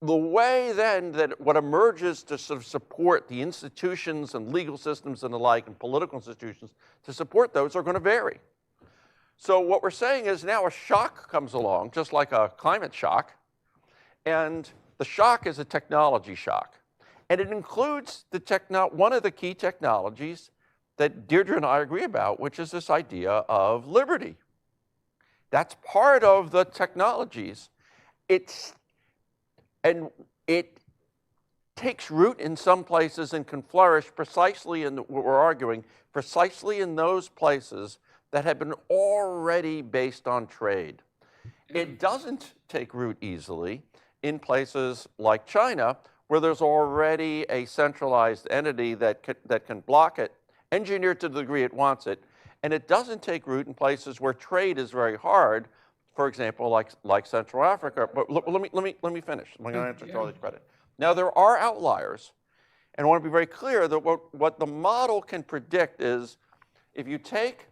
The way then that what emerges to sort of support the institutions and legal systems and the like and political institutions to support those are going to vary. So what we're saying is now a shock comes along, just like a climate shock, and the shock is a technology shock. And it includes one of the key technologies that Deirdre and I agree about, which is this idea of liberty. That's part of the technologies. And it takes root in some places and can flourish precisely in what we're arguing, precisely in those places that have been already based on trade. It doesn't take root easily in places like China, where there's already a centralized entity that can block it, engineered to the degree it wants it. And it doesn't take root in places where trade is very hard, for example, like Central Africa. But let me finish. I'm going to answer Charlie's credit. Now, there are outliers, and I want to be very clear that what the model can predict is if you take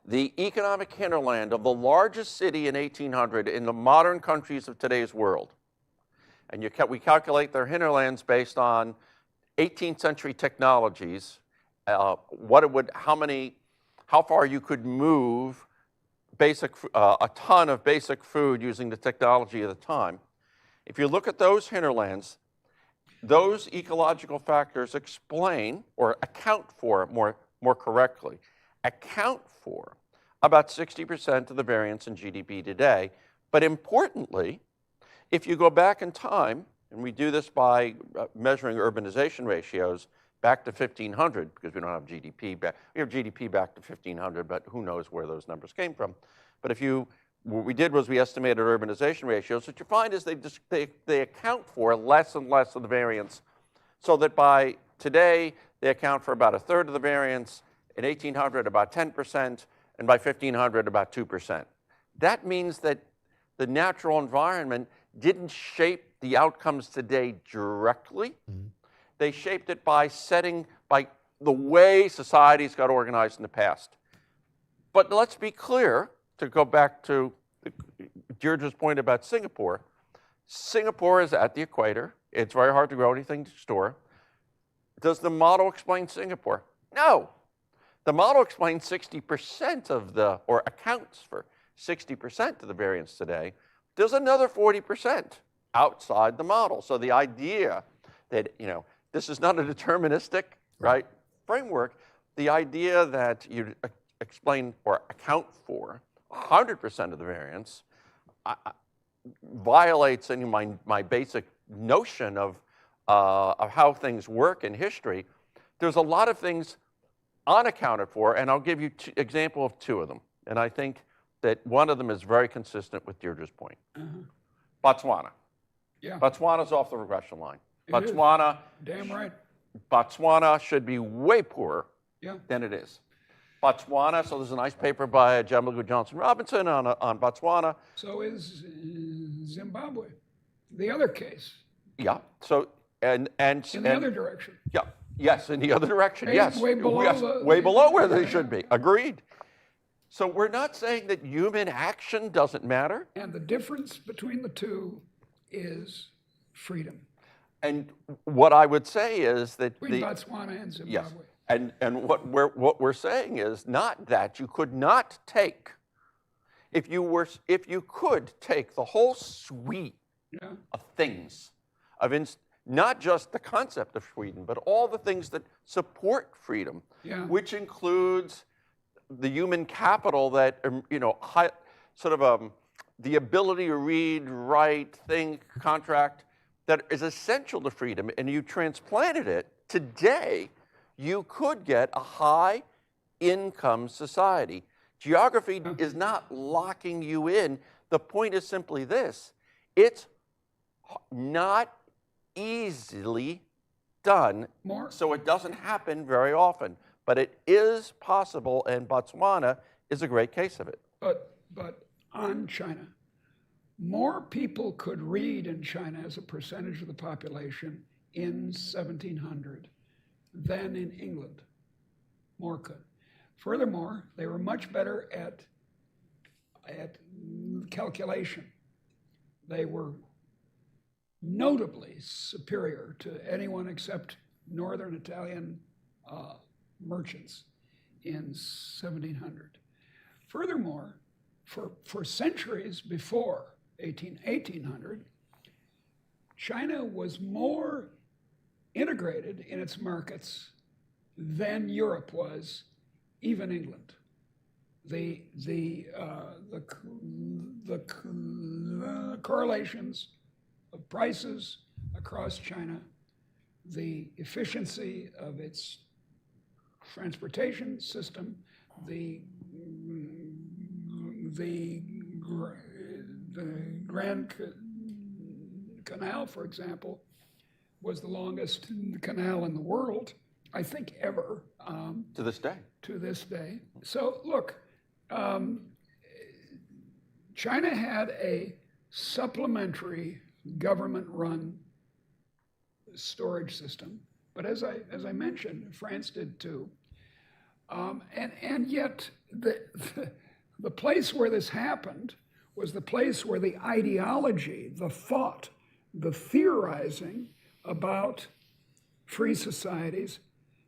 the economic hinterland of the largest city in 1800 in the modern countries of today's world, and we calculate their hinterlands based on 18th century technologies, how far you could move a ton of basic food using the technology of the time. If you look at those hinterlands, those ecological factors explain or account for, more correctly, account for about 60% of the variance in GDP today. But importantly, if you go back in time, and we do this by measuring urbanization ratios back to 1500, because we don't have GDP back. We have GDP back to 1500, but who knows where those numbers came from. But what we did was we estimated urbanization ratios. What you find is they account for less and less of the variance, so that by today, they account for about a third of the variance, in 1800 about 10%, and by 1500 about 2%. That means that the natural environment didn't shape the outcomes today directly. Mm-hmm. They shaped it by the way societies got organized in the past. But let's be clear, to go back to Deirdre's point about Singapore. Singapore is at the equator. It's very hard to grow anything to store. Does the model explain Singapore? No. The model explains 60% or accounts for 60% of the variance today. There's another 40% outside the model. So the idea that, this is not a deterministic, right, framework, the idea that you explain or account for 100% of the variance violates my basic notion of how things work in history. There's a lot of things unaccounted for, and I'll give you an example of two of them. And I think that one of them is very consistent with Deirdre's point. Mm-hmm. Botswana. Yeah. Botswana's off the regression line. Damn right. Botswana should be way poorer than it is. Botswana, so there's a nice paper by Jemligu Johnson Robinson on Botswana. So is Zimbabwe, the other case. Yeah. So and in the other direction. Yeah. Yes, in the other direction. Yes. Way below. Way below where they should be. Agreed. So we're not saying that human action doesn't matter. And the difference between the two is freedom. And what I would say is that between Botswana and Zimbabwe. Yes. And what we're saying is not that you could not take, if you could take the whole suite of things, not just the concept of freedom, but all the things that support freedom, which includes the human capital that the ability to read, write, think, contract, that is essential to freedom, and you transplanted it today. You could get a high-income society. Geography is not locking you in. The point is simply this. It's not easily done, so it doesn't happen very often. But it is possible, and Botswana is a great case of it. But on China, more people could read in China as a percentage of the population in 1700 than in England. More could. Furthermore, they were much better at calculation. They were notably superior to anyone except northern Italian merchants in 1700. Furthermore, for centuries before 1800, China was more integrated in its markets than Europe was, even England. The correlations of prices across China, the efficiency of its transportation system, the Grand Canal, for example, was the longest canal in the world, I think, ever. To this day. To this day. So look, China had a supplementary government-run storage system, but as I mentioned, France did too. And yet the place where this happened was the place where the ideology, the thought, the theorizing about free societies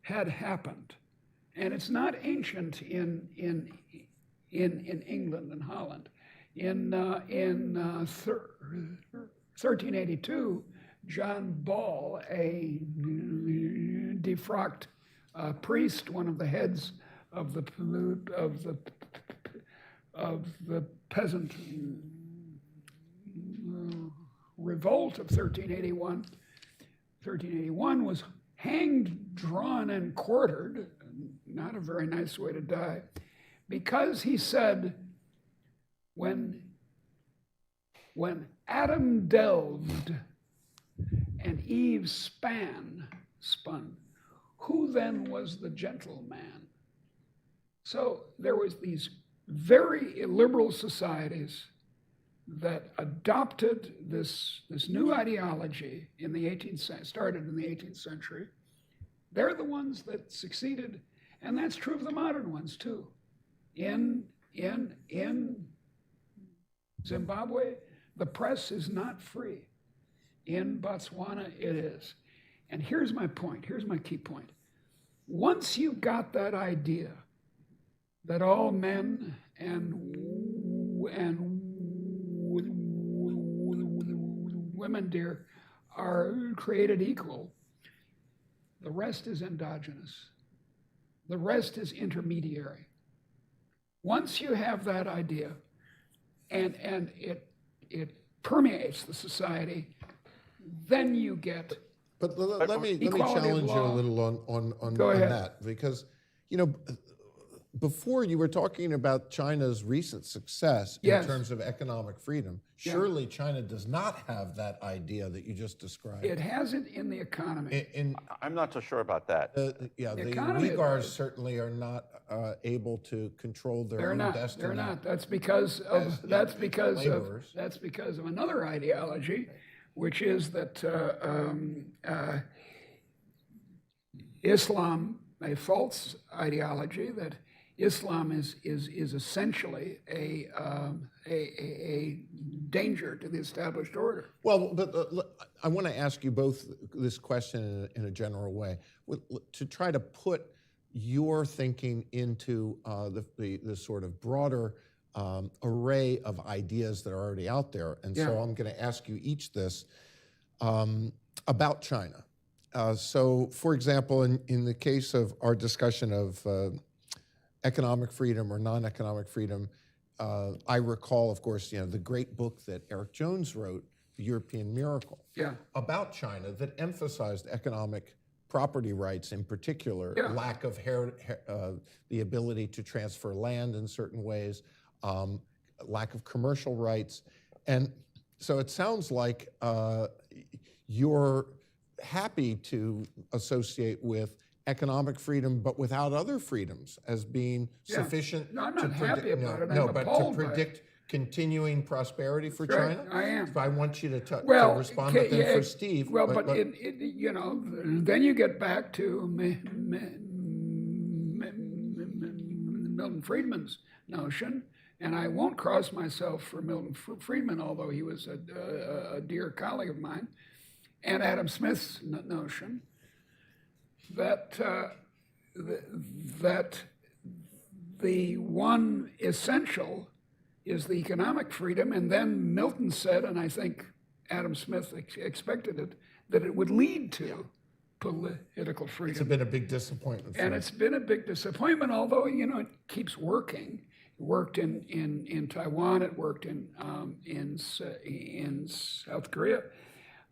had happened. And it's not ancient in England and Holland. In 1382, John Ball, a defrocked priest, one of the heads of the peasant revolt of 1381, was hanged, drawn, and quartered, not a very nice way to die, because he said, when Adam delved and Eve spun, who then was the gentleman? So there was these very illiberal societies that adopted this new ideology in the 18th, started in the 18th century. They're the ones that succeeded, and that's true of the modern ones too. In Zimbabwe, the press is not free. In Botswana, it is. And here's my point, here's my key point. Once you got that idea that all men and women, dear, are created equal, the rest is endogenous. The rest is intermediary. Once you have that idea, and it permeates the society, then you get. But let me challenge you a little on that, because before you were talking about China's recent success in terms of economic freedom. Surely China does not have that idea that you just described. It has it in the economy. I'm not so sure about that. The Uyghurs certainly are not able to control their own destiny. They're not. That's because of another ideology, which is that Islam, a false ideology that Islam is essentially a danger to the established order. Well, but I want to ask you both this question in a general way, to try to put your thinking into the sort of broader array of ideas that are already out there. And so I'm going to ask you each this about China. So, for example, in the case of our discussion of economic freedom or non-economic freedom, I recall, of course, the great book that Eric Jones wrote, The European Miracle, about China, that emphasized economic property rights in particular, lack of the ability to transfer land in certain ways, lack of commercial rights. And so it sounds like you're happy to associate with economic freedom, but without other freedoms as being sufficient. No, I'm not happy about it. But to predict continuing prosperity for China? I am. So I want you to respond, but then for Steve. Well, but then you get back to Milton Friedman's notion, and I won't cross myself for Milton Friedman, although he was a dear colleague of mine, and Adam Smith's notion that the one essential is the economic freedom, and then Milton said, and I think Adam Smith expected it, that it would lead to political freedom. It's been a big disappointment. And it's been a big disappointment, although it keeps working. It worked in Taiwan. It worked in South Korea.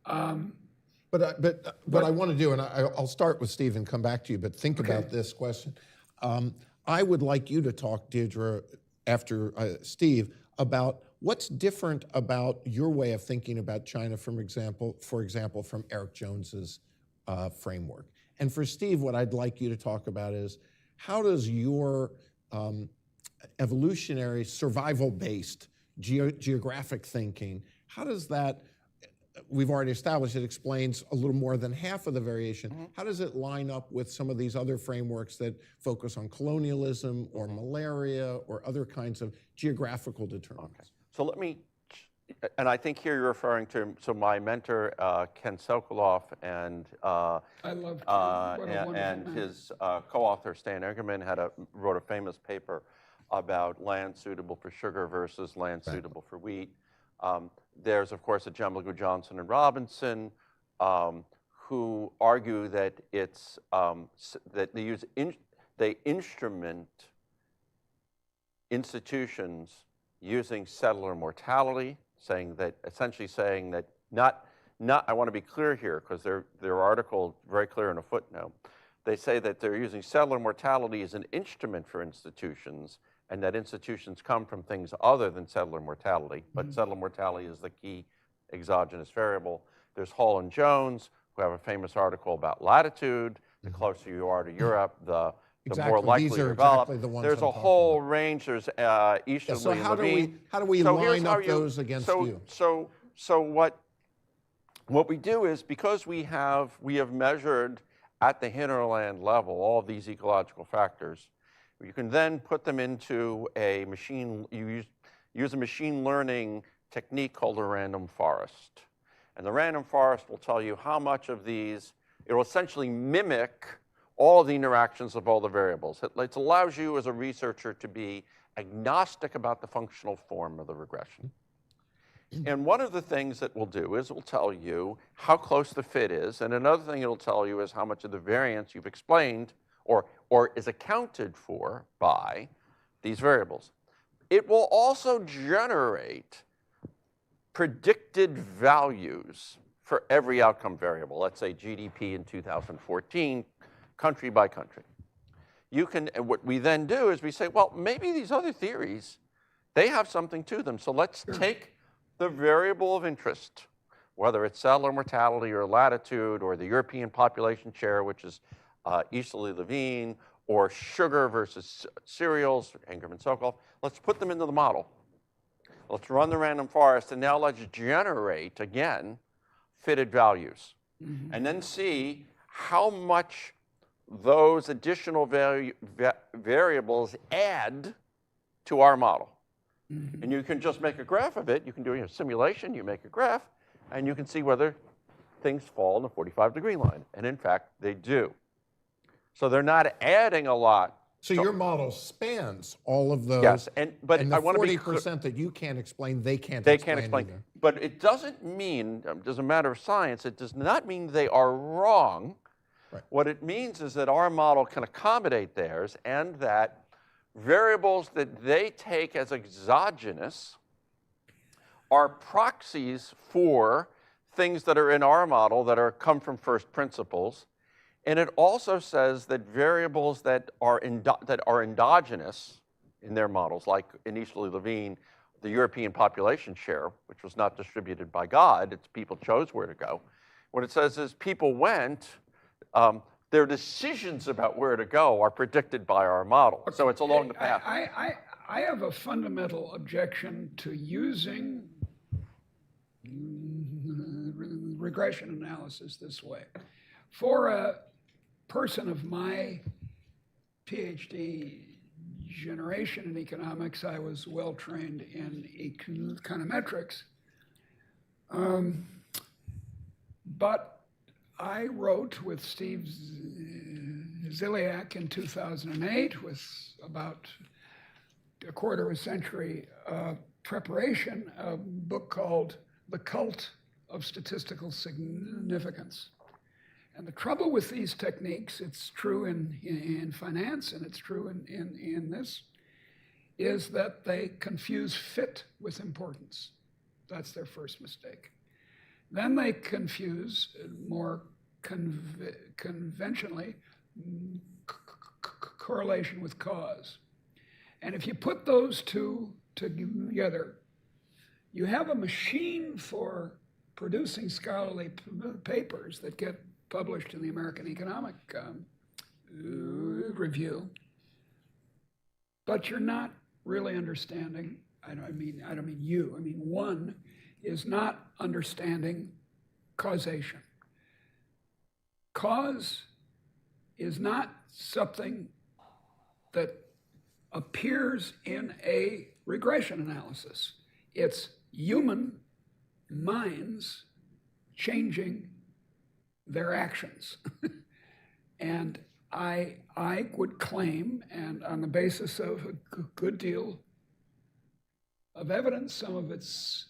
But I want to do, and I'll start with Steve and come back to you, but think about this question. I would like you to talk, Deirdre, after Steve, about what's different about your way of thinking about China, for example, from Eric Jones's framework. And for Steve, what I'd like you to talk about is how does your evolutionary, survival-based geographic thinking, how does that, we've already established it explains a little more than half of the variation. Mm-hmm. How does it line up with some of these other frameworks that focus on colonialism or malaria or other kinds of geographical determinants? Okay. So let me, and I think here you're referring to, so my mentor, Ken Sokoloff, and I love Ken. And his co-author, Stan Eggerman, wrote a famous paper about land suitable for sugar versus land suitable for wheat. There's, of course, Ajemoglu, Johnson, and Robinson, who argue that it's that they instrument institutions using settler mortality, essentially saying that not. I want to be clear here because their article very clear in a footnote. They say that they're using settler mortality as an instrument for institutions, and that institutions come from things other than settler mortality, but settler mortality is the key exogenous variable. There's Hall and Jones, who have a famous article about latitude. The closer you are to Europe, the more likely you're developed. There's a whole range. There's Easterly so and how Levine. Do we line up those against you? So what we do is, because we have measured at the hinterland level all of these ecological factors, you can then put them into a machine, use a machine learning technique called a random forest. And the random forest will tell you how much of these, it will essentially mimic all of the interactions of all the variables. It allows you as a researcher to be agnostic about the functional form of the regression. And one of the things that we'll do is it will tell you how close the fit is, and another thing it'll tell you is how much of the variance you've explained or is accounted for by these variables. It will also generate predicted values for every outcome variable. Let's say GDP in 2014, country by country. And what we then do is we say, well, maybe these other theories, they have something to them. So let's take the variable of interest, whether it's settler mortality or latitude or the European population share, which is Easterly Levine, or sugar versus cereals, Engerman Sokoloff. Let's put them into the model. Let's run the random forest, and now let's generate, again, fitted values. Mm-hmm. And then see how much those additional variables add to our model. Mm-hmm. And you can just make a graph of it. You can do a simulation, you make a graph, and you can see whether things fall in the 45-degree line. And in fact, they do. So they're not adding a lot. So your model spans all of those. Yes, but and the I want to be 40% that you can't explain, they can't explain either. But it doesn't mean, as a matter of science, it does not mean they are wrong. Right. What it means is that our model can accommodate theirs, and that variables that they take as exogenous are proxies for things that are in our model that come from first principles. And it also says that variables that are endogenous in their models, like in Easterly Levine, the European population share, which was not distributed by God, it's people chose where to go. What it says is people went, their decisions about where to go are predicted by our model. So it's along the path. I have a fundamental objection to using regression analysis this way. For a person of my PhD generation in economics, I was well trained in econometrics. But I wrote with Steve Ziliak in 2008 with about a quarter of a century preparation, a book called The Cult of Statistical Significance. And the trouble with these techniques, it's true in finance and it's true in this, is that they confuse fit with importance. That's their first mistake. Then they confuse more conventionally correlation with cause. And if you put those two together, you have a machine for producing scholarly papers that get published in the American Economic Review, but you're not really understanding. I don't mean you. I mean one is not understanding causation. Cause is not something that appears in a regression analysis. It's human minds changing their actions. And I would claim, and on the basis of a good deal of evidence, some of it's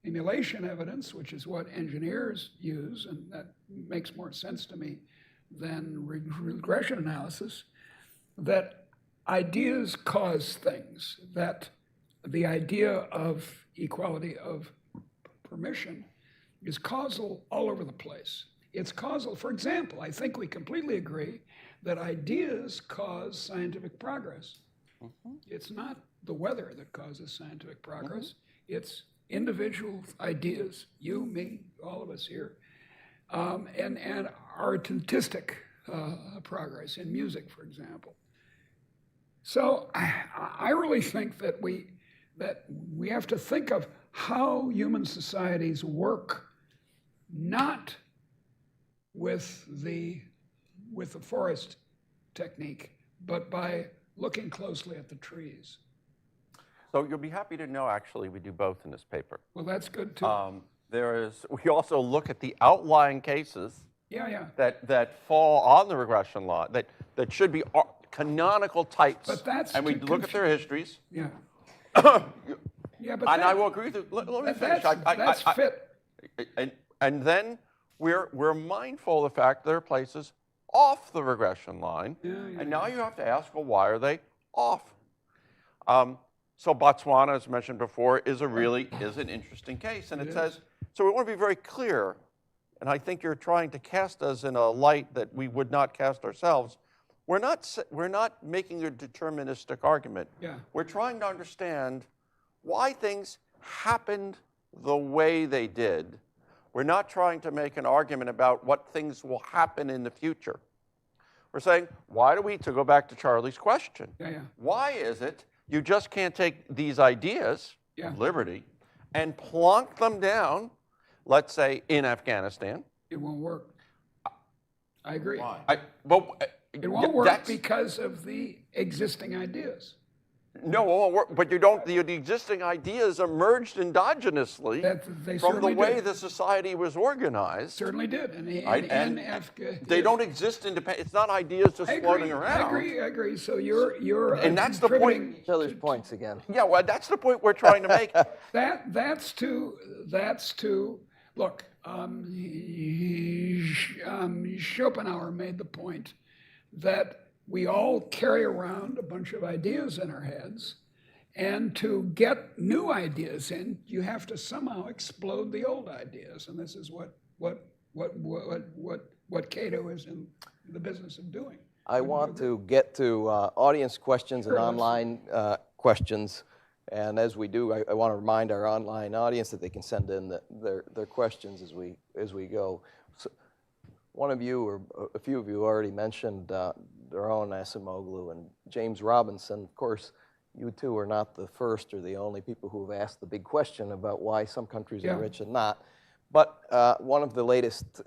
emulation evidence, which is what engineers use, and that makes more sense to me than regression analysis, that ideas cause things, that the idea of equality of permission is causal all over the place. It's causal. For example, I think we completely agree that ideas cause scientific progress. Mm-hmm. It's not the weather that causes scientific progress. Mm-hmm. It's individual ideas, you, me, all of us here, and artistic progress in music, for example. So I really think that we have to think of how human societies work, not with the forest technique, but by looking closely at the trees. So you'll be happy to know, actually, we do both in this paper. Well, that's good too. We also look at the outlying cases that fall on the regression line, that should be canonical types. But that's and we look at their histories. Yeah. Yeah, but I will agree with you. Let me finish. That's fit. And then we're mindful of the fact there are places off the regression line. And now you have to ask, well, why are they off? So Botswana, as mentioned before, is an interesting case. And it says, so we want to be very clear, and I think you're trying to cast us in a light that we would not cast ourselves. We're not making a deterministic argument. Yeah. We're trying to understand why things happened the way they did. We're not trying to make an argument about what things will happen in the future. We're saying, to go back to Charlie's question, why is it you just can't take these ideas of liberty and plonk them down, let's say, in Afghanistan? It won't work. I agree. Why? It won't work because of the existing ideas. No, it won't work. But the existing ideas emerged endogenously from the way the society was organized. Certainly did. They don't exist independently. It's not ideas just floating around. I agree. So you're and that's the point. So there's points again. Yeah, well, that's the point we're trying to make. That's to look. Schopenhauer made the point that we all carry around a bunch of ideas in our heads, and to get new ideas in, you have to somehow explode the old ideas, and this is what Cato is in the business of doing. I want to get to audience questions and online questions, and as we do, I want to remind our online audience that they can send in their questions as we go. So one of you, or a few of you, already mentioned Daron Acemoglu and James Robinson. Of course, you two are not the first or the only people who have asked the big question about why some countries are rich and not. But one of the latest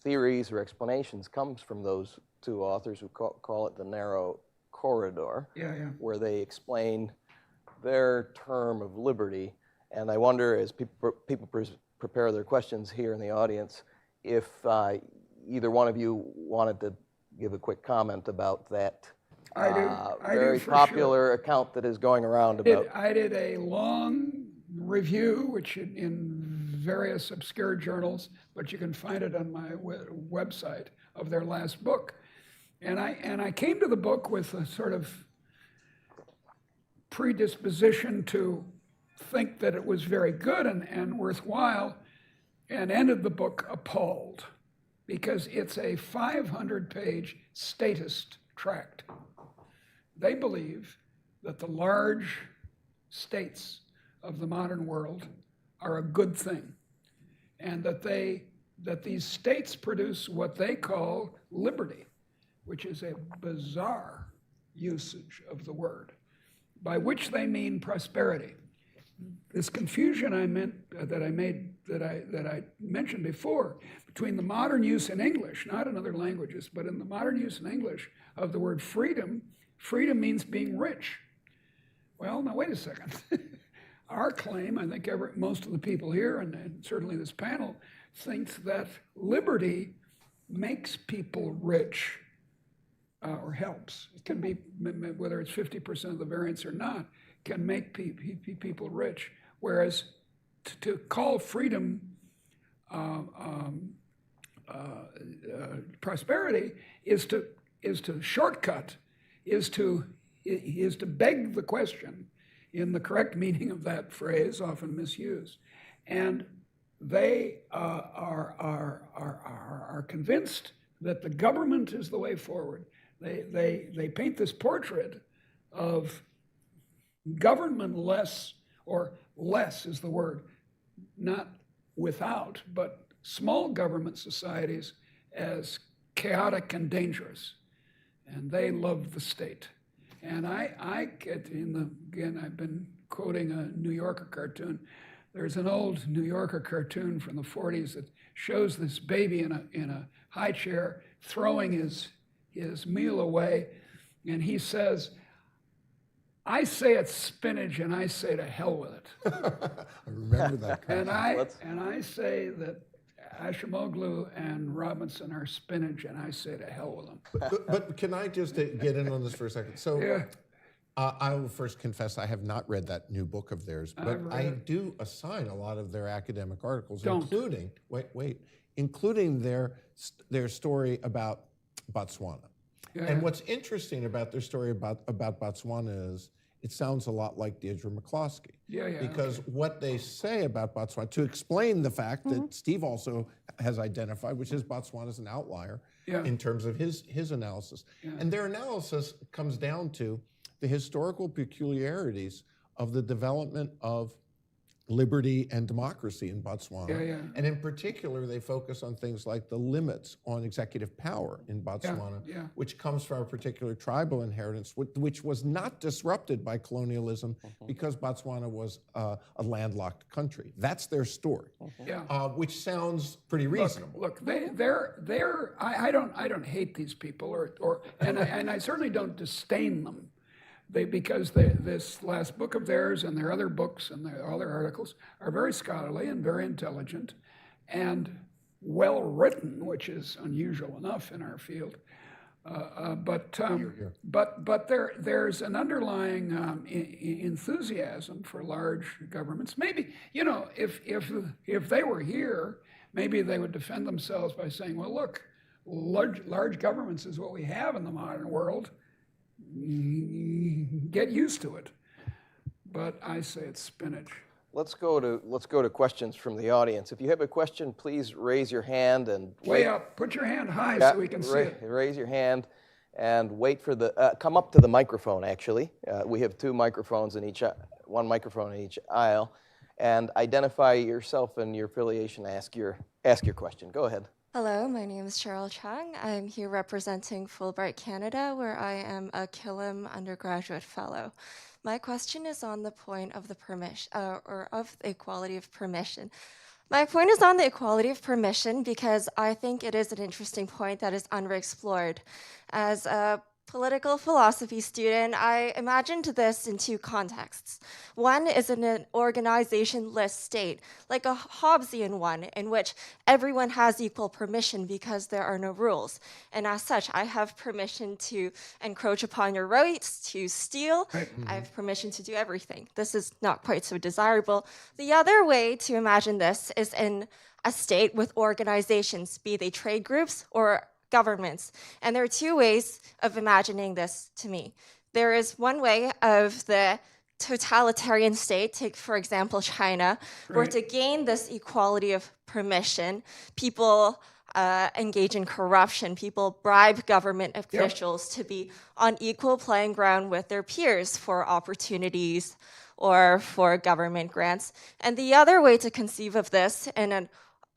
theories or explanations comes from those two authors who call it the narrow corridor, where they explain their term of liberty. And I wonder, as people prepare their questions here in the audience, if either one of you wanted to give a quick comment about that very popular account that is going around about. I did a long review, which in various obscure journals, but you can find it on my website, of their last book. And I came to the book with a sort of predisposition to think that it was very good and worthwhile, and ended the book appalled because it's a 500-page statist tract. They believe that the large states of the modern world are a good thing, and that these states produce what they call liberty, which is a bizarre usage of the word, by which they mean prosperity. This confusion that I mentioned before between the modern use in English, not in other languages, but in the modern use in English of the word freedom, freedom means being rich. Well, now wait a second. Our claim, I think most of the people here, and certainly this panel, thinks that liberty makes people rich or helps. It can be, whether it's 50% of the variance or not, can make people rich. Whereas to call freedom prosperity is to shortcut, is to beg the question in the correct meaning of that phrase, often misused. And they are convinced that the government is the way forward. They paint this portrait of government-less, or less is the word, not without, but small government societies as chaotic and dangerous. And they love the state. And I get again, I've been quoting a New Yorker cartoon. There's an old New Yorker cartoon from the 40s that shows this baby in a high chair throwing his meal away, and he says, "I say it's spinach, and I say to hell with it." I remember that. And I say that Ashimoglu and Robinson are spinach, and I say to hell with them. But can I just get in on this for a second? So Yeah. I will first confess I have not read that new book of theirs, but I do assign a lot of their academic articles, including including their story about Botswana. Yeah, And what's interesting about their story about Botswana is it sounds a lot like Deirdre McCloskey. Because what they say about Botswana, to explain the fact that Steve also has identified, which is Botswana is an outlier in terms of his analysis. And their analysis comes down to the historical peculiarities of the development of liberty and democracy in Botswana. And in particular, they focus on things like the limits on executive power in Botswana, which comes from a particular tribal inheritance, which was not disrupted by colonialism because Botswana was a landlocked country. That's their story, which sounds pretty reasonable. Look, I don't hate these people, and I certainly don't disdain them. Because this last book of theirs and their other books and all their articles are very scholarly and very intelligent and well written, which is unusual enough in our field. But there's an underlying enthusiasm for large governments. Maybe, if they were here, maybe they would defend themselves by saying, well, look, large governments is what we have in the modern world. Get used to it. But I say it's spinach. Let's go to questions from the audience. If you have a question, please raise your hand and way up. Put your hand high so we can see it. Raise your hand and wait for the come up to the microphone. Actually, we have two microphones in each, one microphone in each aisle, and identify yourself and your affiliation. Ask your question. Go ahead. Hello, my name is Cheryl Chung. I'm here representing Fulbright Canada, where I am a Killam undergraduate fellow. My question is on the point of the permission, or of the equality of permission. My point is on the equality of permission because I think it is an interesting point that is underexplored. As a political philosophy student, I imagined this in two contexts. One is in an organization-less state, like a Hobbesian one, in which everyone has equal permission because there are no rules. And as such, I have permission to encroach upon your rights, to steal. I have permission to do everything. This is not quite so desirable. The other way to imagine this is in a state with organizations, be they trade groups or governments. And there are two ways of imagining this to me. There is one way of the totalitarian state, take for example China, were Right. to gain this equality of permission, people engage in corruption, people bribe government officials to be on equal playing ground with their peers for opportunities or for government grants. And the other way to conceive of this in an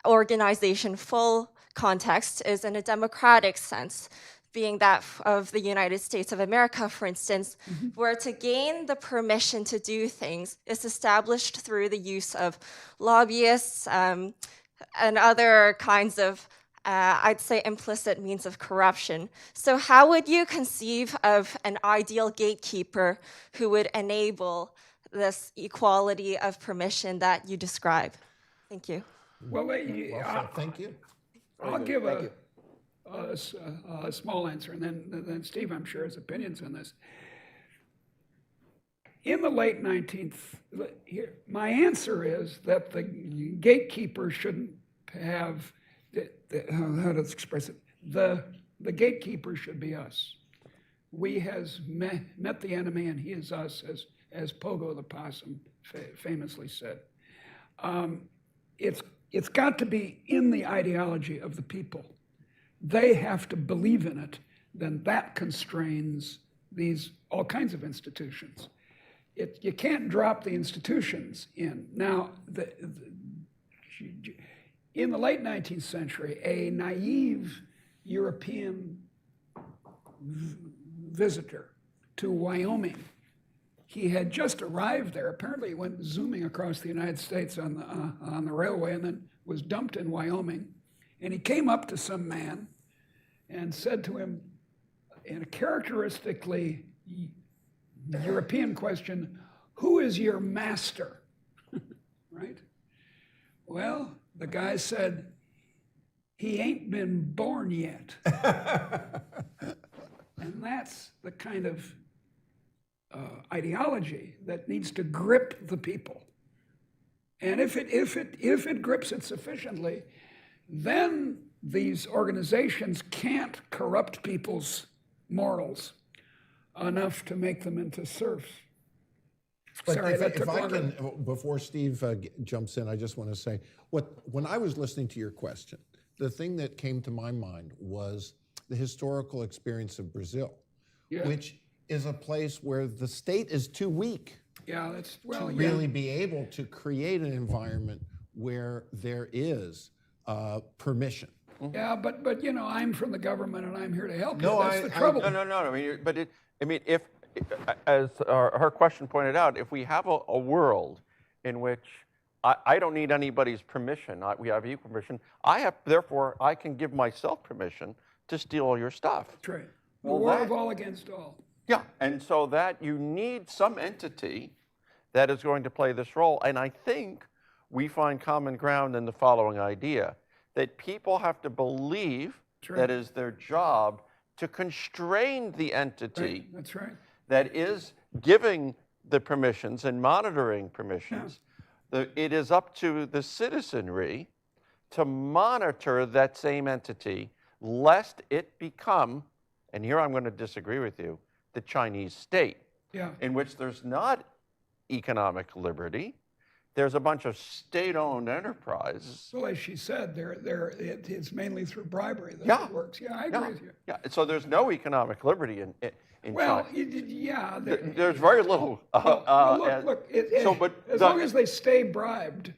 organization full context is in a democratic sense, being that of the United States of America, for instance, where to gain the permission to do things is established through the use of lobbyists and other kinds of, I'd say, implicit means of corruption. So how would you conceive of an ideal gatekeeper who would enable this equality of permission that you describe? Thank you. Well, Well said. Thank you. I'll give Thank you. a small answer, and then Steve, I'm sure, has opinions on this. In the late 19th, my answer is that the gatekeeper shouldn't have, how to express it, the gatekeeper should be us. We has met the enemy and he is us, as Pogo the possum famously said. It's got to be in the ideology of the people. They have to believe in it, then that constrains all kinds of institutions. You can't drop the institutions in. Now, in the late 19th century, a naive European visitor to Wyoming, he had just arrived there. Apparently, he went zooming across the United States on the railway and then was dumped in Wyoming. And he came up to some man and said to him, in a characteristically European question, "Who is your master?" Right? Well, the guy said, "He ain't been born yet." And that's the kind of ideology that needs to grip the people. And if it grips it sufficiently, then these organizations can't corrupt people's morals enough to make them into serfs. But Sorry, that took if I longer. can, before Steve jumps in, I just want to say, when I was listening to your question, the thing that came to my mind was the historical experience of Brazil, which is a place where the state is too weak to really be able to create an environment where there is permission. Yeah, but I'm from the government and I'm here to help No, you. That's the trouble. No. I mean, if, as her question pointed out, if we have a world in which I don't need anybody's permission, we have equal permission. Therefore, I can give myself permission to steal all your stuff. That's right. The war of all against all. Yeah, and so that you need some entity that is going to play this role. And I think we find common ground in the following idea, that people have to believe that is their job to constrain the entity That's right. that is giving the permissions and monitoring permissions. It is up to the citizenry to monitor that same entity, lest it become, and here I'm going to disagree with you, the Chinese state, in which there's not economic liberty. There's a bunch of state-owned enterprises. So as she said, it's mainly through bribery that it works. Yeah, I agree with you. Yeah, so there's no economic liberty in Well, China. There's very little. Look. As long as they stay bribed,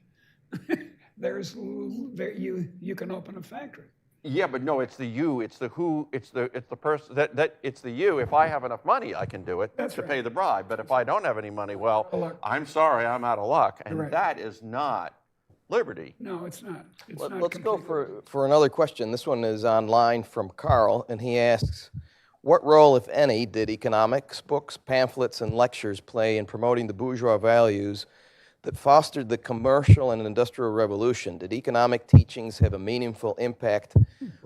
you can open a factory. Yeah, but no, it's the you, it's the who, it's the person it's the you. If I have enough money, I can do it to pay the bribe. But if I don't have any money, well, I'm sorry, I'm out of luck, and that is not liberty. No, it's not. Let's go for another question. This one is online from Carl, and he asks, what role, if any, did economics, books, pamphlets, and lectures play in promoting the bourgeois values that fostered the commercial and industrial revolution? Did economic teachings have a meaningful impact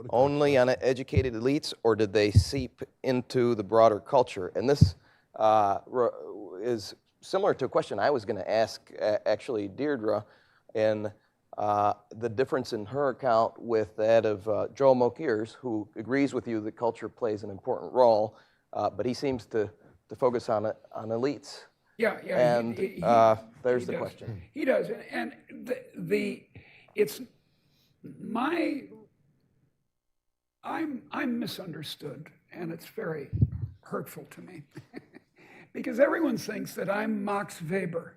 only on educated elites, or did they seep into the broader culture? And this is similar to a question I was going to ask, actually, Deirdre, in the difference in her account with that of Joel Mokiers, who agrees with you that culture plays an important role, but he seems to focus on elites. Yeah, yeah. And there's the question. He does, and it's I'm misunderstood, and it's very hurtful to me because everyone thinks that I'm Max Weber,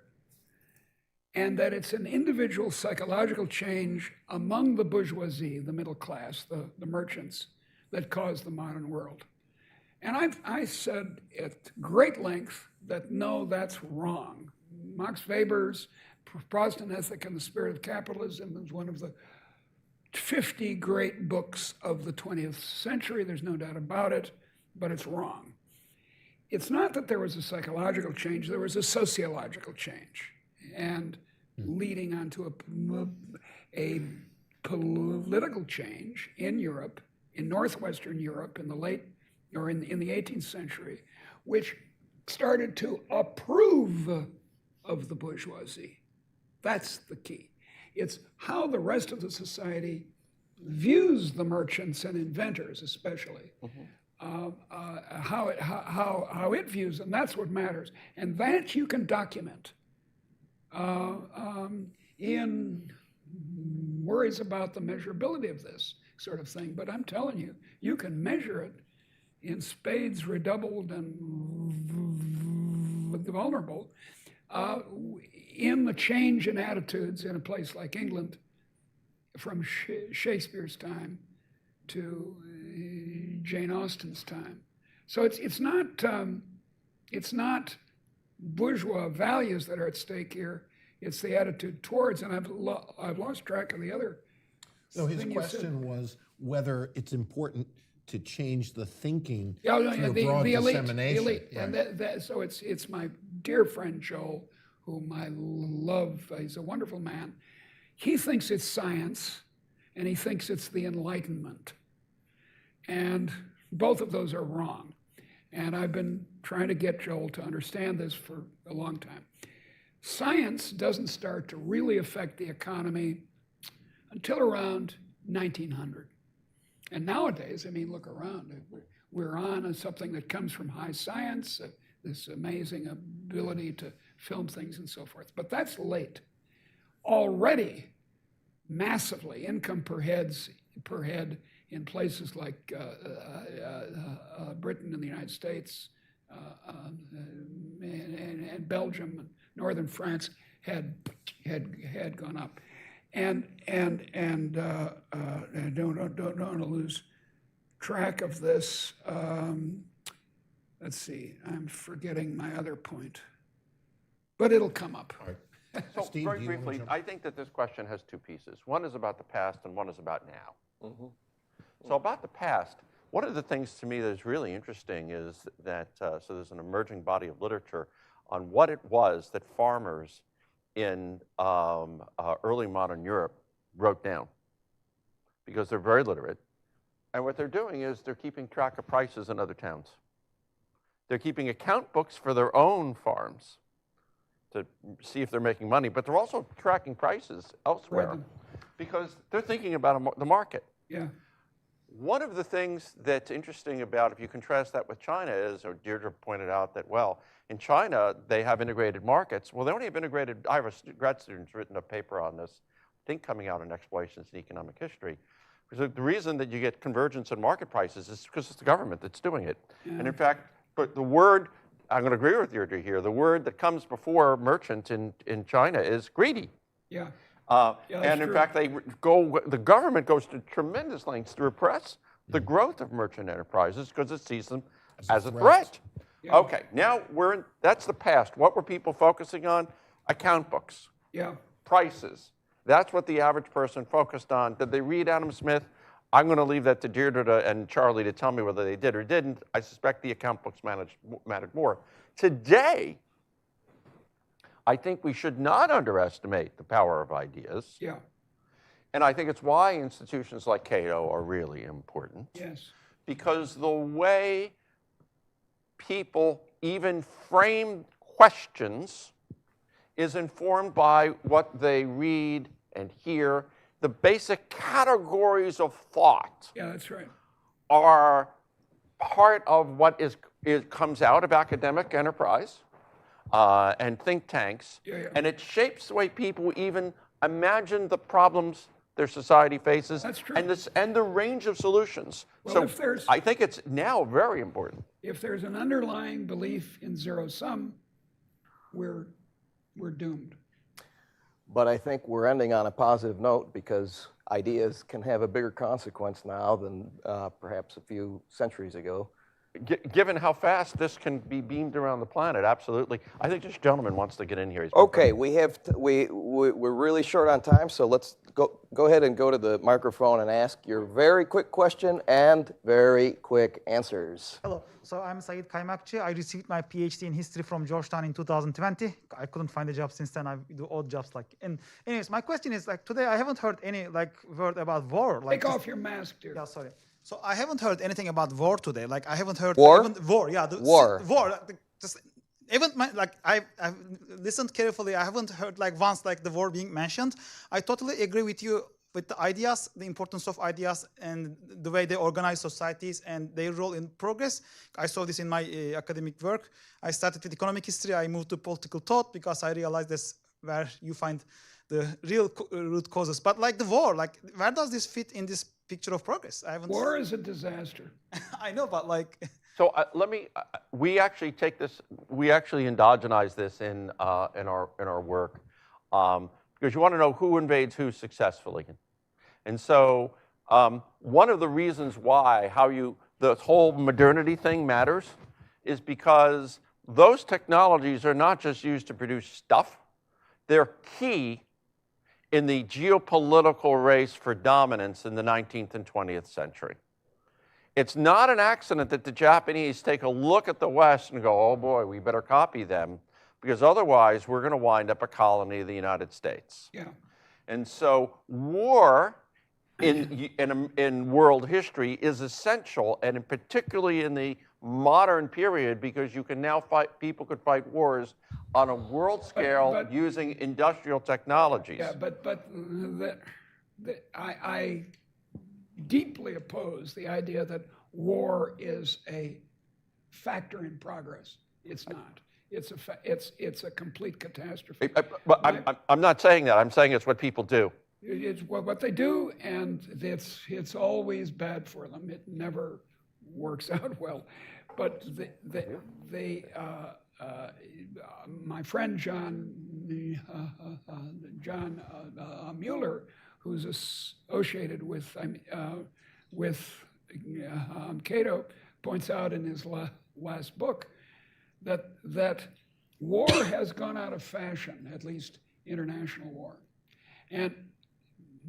and that it's an individual psychological change among the bourgeoisie, the middle class, the merchants, that caused the modern world. And I said at great length that no, that's wrong. Max Weber's Protestant Ethic and the Spirit of Capitalism is one of the 50 great books of the 20th century. There's no doubt about it, but it's wrong. It's not that there was a psychological change, there was a sociological change. And leading on to a political change in Europe, in Northwestern Europe, in the in the 18th century, which started to approve of the bourgeoisie. That's the key. It's how the rest of the society views the merchants and inventors, especially, how it views them. That's what matters, and that you can document in worries about the measurability of this sort of thing. But I'm telling you, you can measure it in spades redoubled and vulnerable in the change in attitudes in a place like England from Shakespeare's time to Jane Austen's time. So it's not bourgeois values that are at stake here. It's the attitude towards, and I've lost track of the other. No, his question was whether it's important to change the thinking through a broad dissemination. The elite. Right. And so it's my dear friend Joel, whom I love. He's a wonderful man. He thinks it's science, and he thinks it's the Enlightenment. And both of those are wrong. And I've been trying to get Joel to understand this for a long time. Science doesn't start to really affect the economy until around 1900. And nowadays, I mean, look around. We're on something that comes from high science, this amazing ability to film things and so forth. But that's late. Already, massively, income per head in places like Britain and the United States and Belgium and northern France had gone up. And I don't want to lose track of this. Let's see, I'm forgetting my other point, but it'll come up. All right. So Steve, very do you wanna briefly, jump? I think that this question has two pieces. One is about the past and one is about now. So about the past, one of the things to me that is really interesting is that, so there's an emerging body of literature on what it was that farmers in early modern Europe wrote down, because they're very literate. And what they're doing is they're keeping track of prices in other towns. They're keeping account books for their own farms to see if they're making money, but they're also tracking prices elsewhere Right. because they're thinking about the market. Yeah. One of the things that's interesting about, if you contrast that with China is, or Deirdre pointed out that, well, in China, they have integrated markets. Well, they only have integrated, I have a grad student who's written a paper on this, I think coming out in Explorations in Economic History. Because the reason that you get convergence in market prices is because it's the government that's doing it. Yeah. And in fact, but the word, I'm going to agree with Deirdre here, the word that comes before merchant in China is greedy. Yeah. And in fact, the government goes to tremendous lengths to repress the growth of merchant enterprises because it sees them as a threat. Yeah. Okay, now that's the past. What were people focusing on? Account books, Yeah. prices. That's what the average person focused on. Did they read Adam Smith? I'm going to leave that to Deirdre and Charlie to tell me whether they did or didn't. I suspect the account books mattered more. Today, I think we should not underestimate the power of ideas. Yeah. And I think it's why institutions like Cato are really important. Yes. Because the way people even frame questions is informed by what they read and hear. The basic categories of thought Yeah, that's right. are part of what comes out of academic enterprise. and think tanks, Yeah, yeah. and it shapes the way people even imagine the problems their society faces. That's true. And the range of solutions. Well, so if there's- I think it's now very important. If there's an underlying belief in zero sum, we're doomed. But I think we're ending on a positive note because ideas can have a bigger consequence now than perhaps a few centuries ago. Given how fast this can be beamed around the planet, absolutely. I think this gentleman wants to get in here. Okay, we're really short on time, so let's go ahead and go to the microphone and ask your very quick question and very quick answers. Hello, so I'm Saeed Kaymakçı. I received my PhD in history from Georgetown in 2020. I couldn't find a job since then. I do odd jobs and anyways, my question is today I haven't heard any word about war. Take off your mask, dear. Yeah, sorry. So I haven't heard anything about war today. I haven't heard War? War, yeah. War. War. Just even I've listened carefully. I haven't heard once the war being mentioned. I totally agree with you with the ideas, the importance of ideas, and the way they organize societies and their role in progress. I saw this in my academic work. I started with economic history. I moved to political thought because I realized that's where you find the real root causes. But the war, where does this fit in this picture of progress? I haven't. War is a disaster. I know, but So let me. We actually take this. We actually endogenize this in our work because you want to know who invades who successfully, and so one of the reasons why the whole modernity thing matters is because those technologies are not just used to produce stuff; they're key in the geopolitical race for dominance in the 19th and 20th century. It's not an accident that the Japanese take a look at the West and go, oh boy, we better copy them, because otherwise we're going to wind up a colony of the United States. Yeah. And so war in world history is essential, and particularly in the modern period, because you can now people could fight wars on a world scale using industrial technologies. Yeah, but I deeply oppose the idea that war is a factor in progress. It's not. It's a complete catastrophe. But I'm not saying that. I'm saying it's what people do. It's what they do, and it's always bad for them. It never works out well. But my friend John Mueller, who's associated with Cato, points out in his last book that war has gone out of fashion, at least international war, and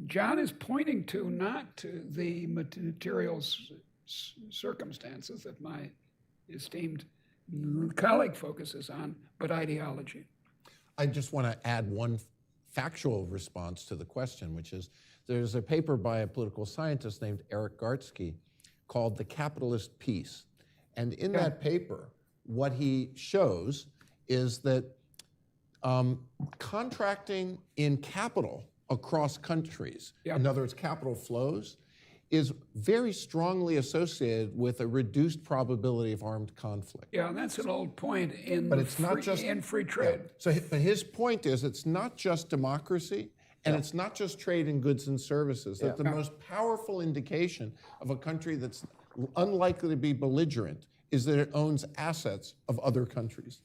John is pointing to not to the material circumstances that my esteemed colleague focuses on, but ideology. I just want to add one factual response to the question, which is there's a paper by a political scientist named Eric Gartsky called The Capitalist Peace. And in that paper, what he shows is that contracting in capital across countries, in other words, capital flows, is very strongly associated with a reduced probability of armed conflict. Yeah, and that's an old point in free trade. But his point is it's not just democracy, and it's not just trade in goods and services. That the most powerful indication of a country that's unlikely to be belligerent is that it owns assets of other countries.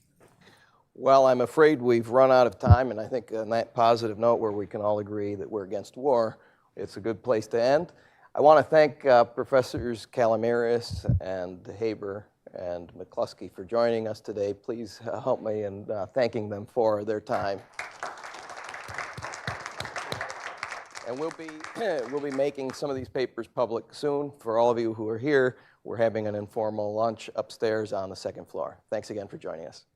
Well, I'm afraid we've run out of time, and I think on that positive note where we can all agree that we're against war, it's a good place to end. I want to thank Professors Calomiris and Haber and McCloskey for joining us today. Please help me in thanking them for their time. And we'll be making some of these papers public soon. For all of you who are here, we're having an informal lunch upstairs on the second floor. Thanks again for joining us.